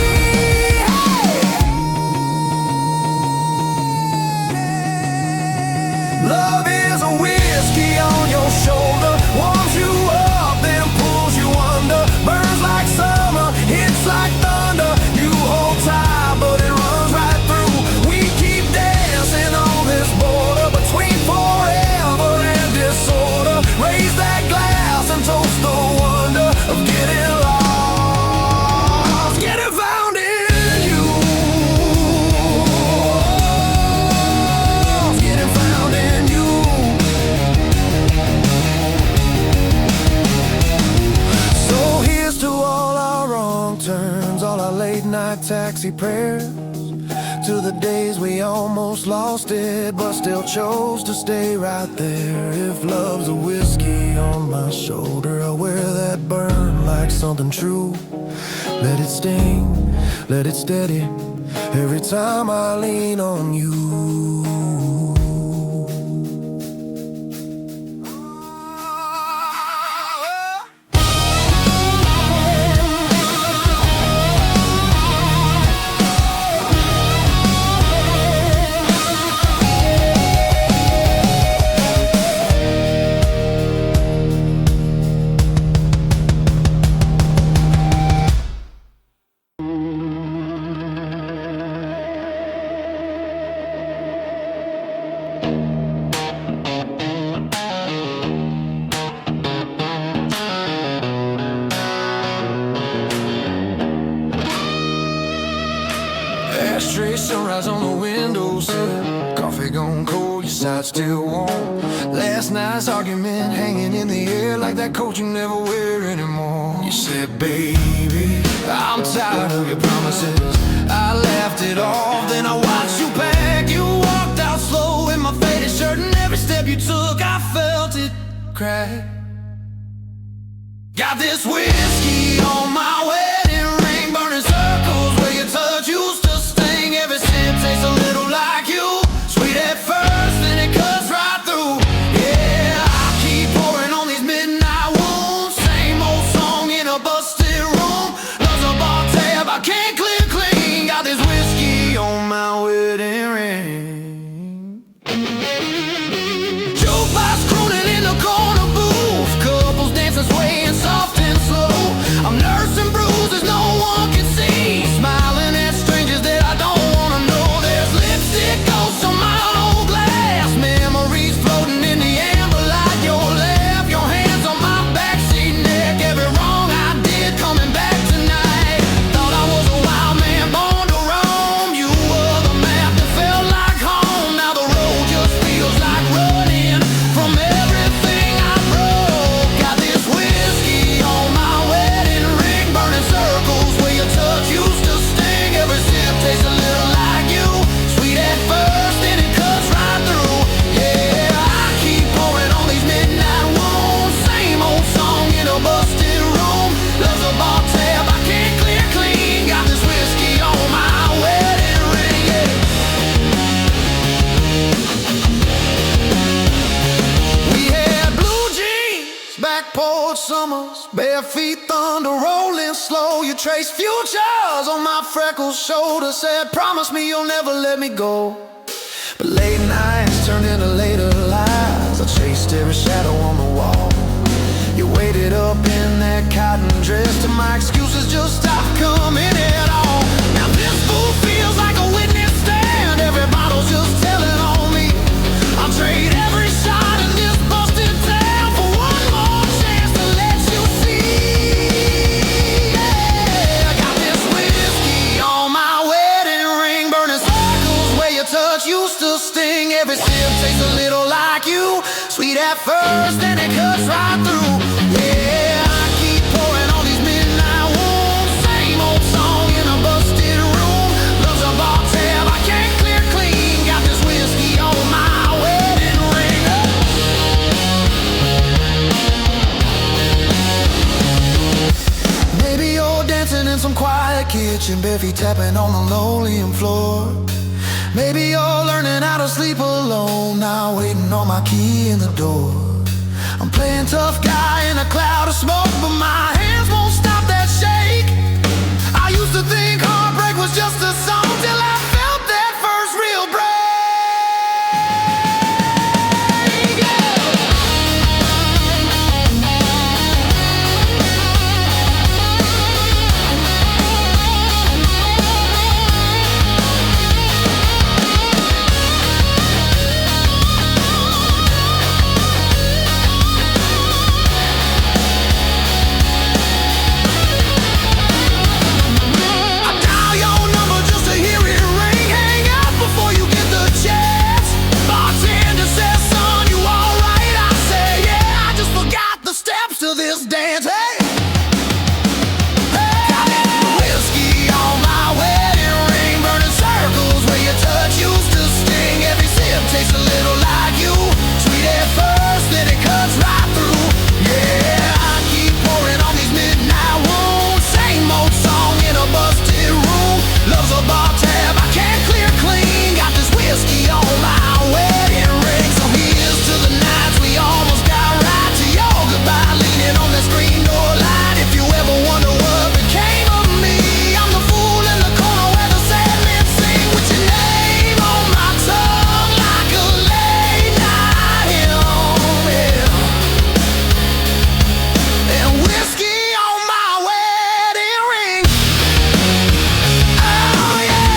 Speaker 2: Love is a whiskey on your shoulder, warms you up, then pulls you under. Burns like summer, hits like thunder. You hold tight, but it runs right through. We keep dancing on this border between forever and disorder. Raise that glass and toast the wonder of getting lost, getting found in you. Getting found in you. So here's to all our wrong turns, all our late night taxi prayers, to the days we almost lost it but still chose to stay right there. If love's a whiskey on my shoulder, I'll wear that burn like something true. Let it sting, let it steady every time I lean on you. Ashtray, sunrise on the windowsill, coffee gone cold, your side still warm. Last night's argument hanging in the air like that coat you never wear anymore. You said, baby, I'm tired of your promises. I laughed it off, then I watched you pack. You walked out slow in my faded shirt, and every step you took I felt it crack. Got this whiskey on my wedding ring, burning circles where your touch used to sting. Every sip tastes a little like you, sweet at first, then it cuts right through. Yeah, I keep pouring on these midnight wounds, same old song in a busted cold summers, bare feet, thunder rolling slow. You trace futures on my freckled shoulder. Said, promise me you'll never let me go. But late nights turned into later lies. I chased every shadow on the wall. You waited up in that cotton dress till my excuses just stopped coming at all. Now this fool feels like a witness stand. Every bottle's just telling on me. I'll trade every shot in this busted town for one more chance to let you see. Yeah, I got this whiskey on my wedding ring, burning circles where your touch used to sting. Every sip tastes a little like you. Sweet at first, then it cuts right through. Yeah, I keep pouring all these midnight wounds. Same old song in a busted room. Love's a bar tab I can't clear clean. Got this whiskey on my wedding ring. Maybe you're dancing in some quiet kitchen, bare feet tapping on the linoleum floor. Maybe you're learning how to sleep alone, now waiting on my key in the door. I'm playing tough guy in a cloud of smoke, but my hands won't stop that shake. I used to think heartbreak was just a song till I felt that first real break. To this dance, hey! Got that whiskey on my wedding ring, burning circles where your touch used to sting. Every sip tastes a little like you. Sweet at first, then it cuts right through. Yeah, I keep pouring on these midnight wounds. Same old song in a busted room. Love's a bar tab I can't clear clean. Got this whiskey on my wedding ring. So here's to the nights we almost got right, to your goodbye on that screen door light. If you ever wonder what became of me, I'm the fool in the corner where the sandmen sing, with your name on my tongue like a late night hymn, yeah. And whiskey on my wedding ring. Oh yeah.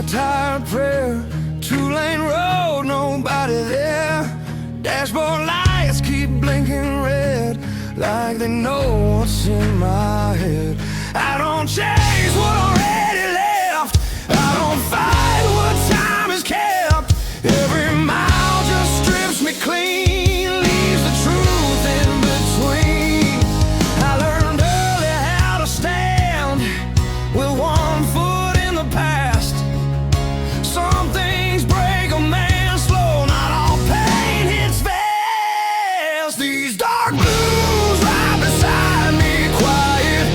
Speaker 2: Tired prayer, two-lane road, nobody there. Dashboard lights keep blinking red, like they know what's in my head. I don't chase what already left, I don't fight what time has kept. Every mile just strips me clean, leaves the truth in between. I learned early how to stand with one foot in the past. Some things break a man slow, not all pain hits fast. These dark blues right beside me, quiet,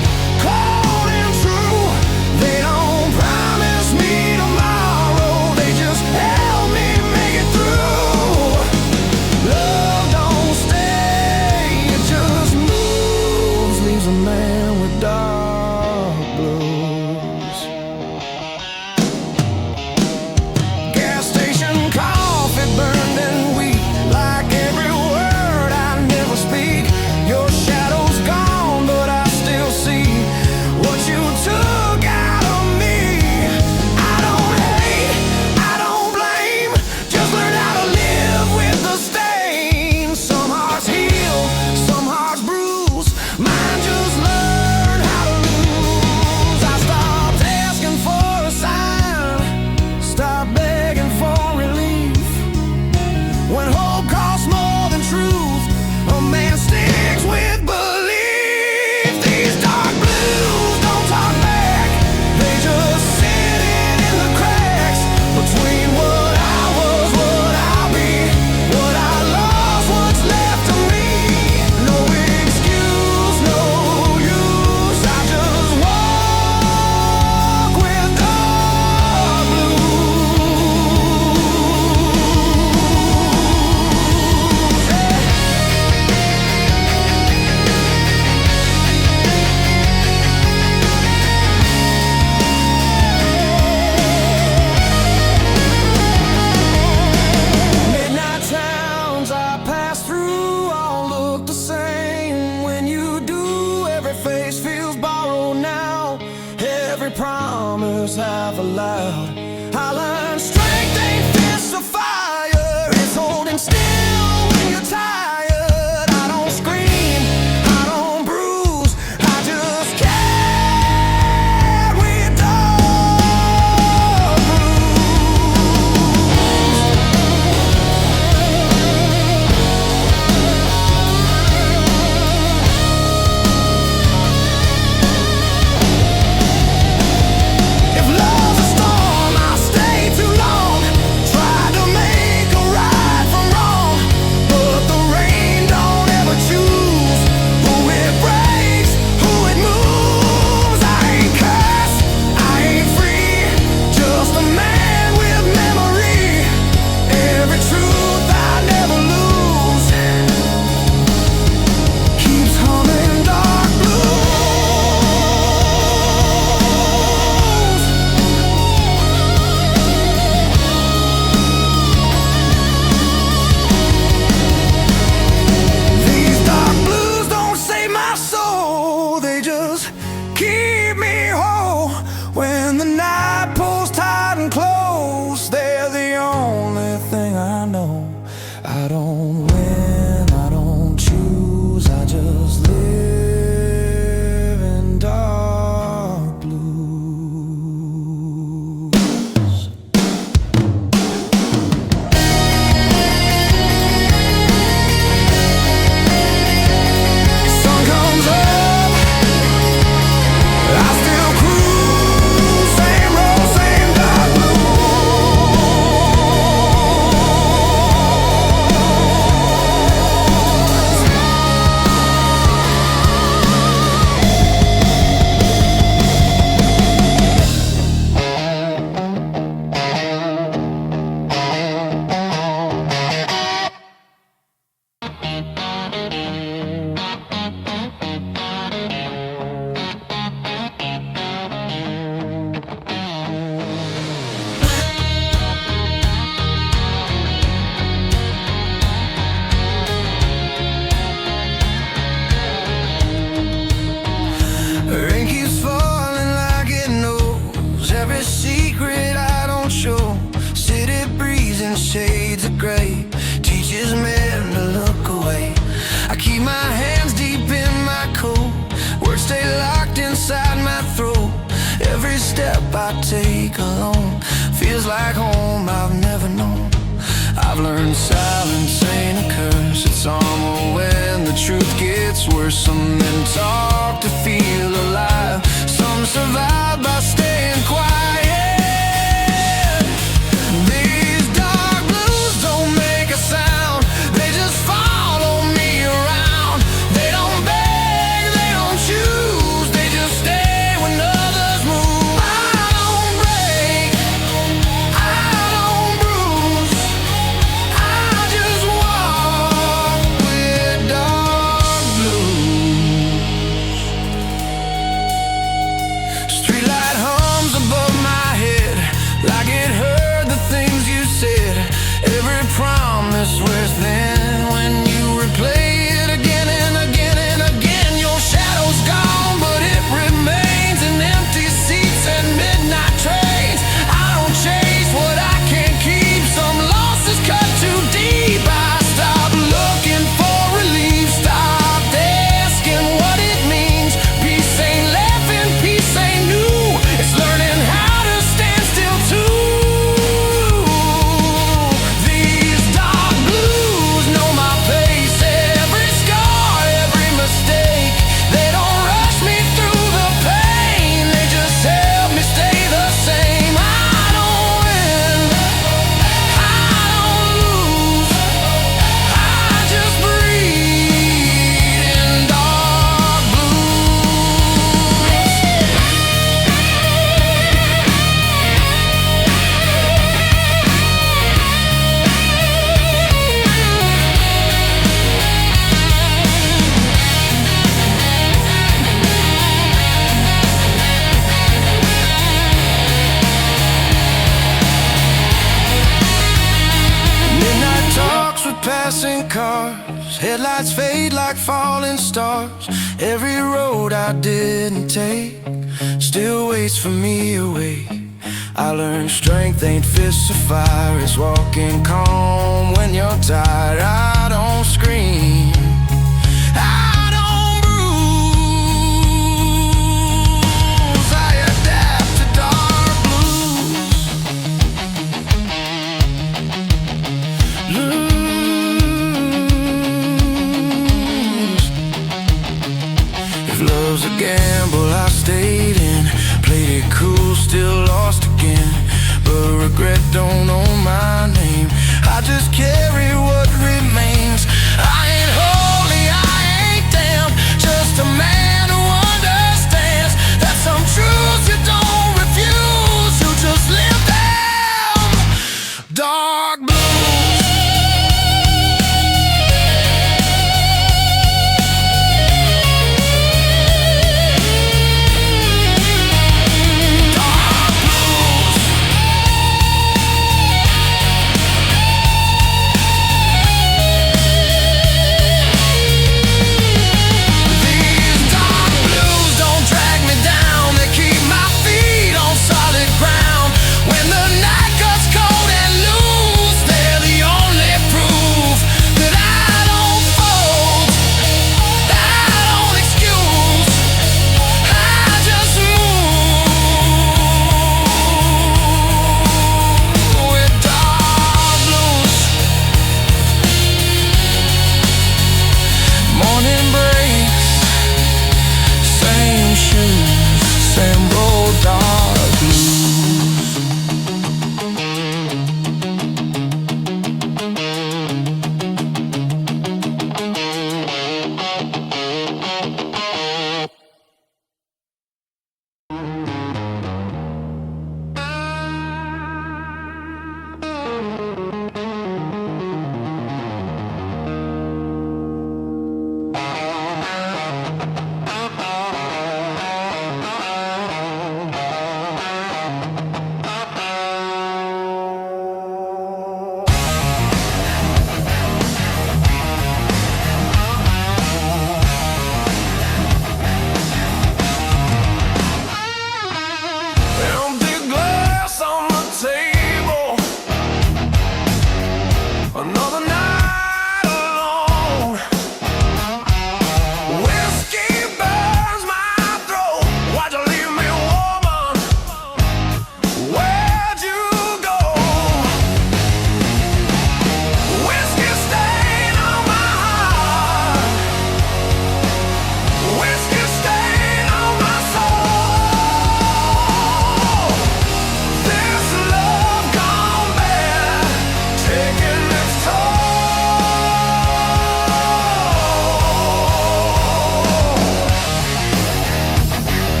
Speaker 2: cold and true. They don't promise me tomorrow, they just help me make it through. Love don't stay, it just moves, leaves a man with dark blues. Gas station coffee burned and weak, like every word I never speak. Your shadow's gone, but I still see what you face feels borrowed now. Every promise half allowed. I learned strength ain't fists of fire. It's holding still when you're tired. I don't scream, I don't bruise, I just carry a dog If love's a storm, I'll stay too long. Try to make a right from wrong, but the rain don't ever choose who it breaks, who it moves. I ain't cursed, I ain't free, just a man with memory. Every truth I never lose keeps humming dark blues. These dark blues don't save my soul, they just keep me whole. When the night pulls tight and close, they're the only thing I know. I don't win, I don't choose, I just live in dark blues. Sun comes up, I still cruise, same road, same dark blues. Rain keeps falling like it knows every secret I don't show. City breeze in shades of gray teaches men to look away. I keep my hands deep in my coat, words stay locked inside my throat. Every step I take alone feels like home I've never known. I've learned silence ain't a curse, it's armor when the truth gets worse. Some men talk to feel alive, some survive by staying quiet. These dark blues don't make a sound, they just follow me around. They don't beg, they don't choose, they just stay when others move. I don't break, I don't bruise, I just walk with dark blues. Streetlight hums above my head like it heard the things you said. Every promise wears thin when you replay it again and again and again. Your shadow's gone, but it remains in empty seats and midnight trains. I don't chase what I can't keep, some losses cut too deep. I stop looking for relief, stopped asking what it means. Peace ain't laughing, peace ain't new, it's learning how to stand still too. These dark blues
Speaker 1: Headlights fade like falling stars. Every road I didn't take still waits for me away. I learned strength ain't fists of fire, it's walking calm when you're tired. I don't scream, I don't bruise, I adapt to dark blues. If love's a gamble, I stayed in, played it cool, still lost again. But regret don't own my name, I just carry what remains. I ain't holy, I ain't damn, just a man who understands that some truths you don't refuse, you just live them. Dark blue.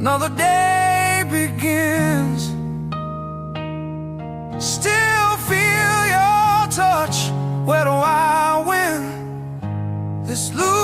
Speaker 2: Another day begins. Still feel your touch. Where do I win this lose?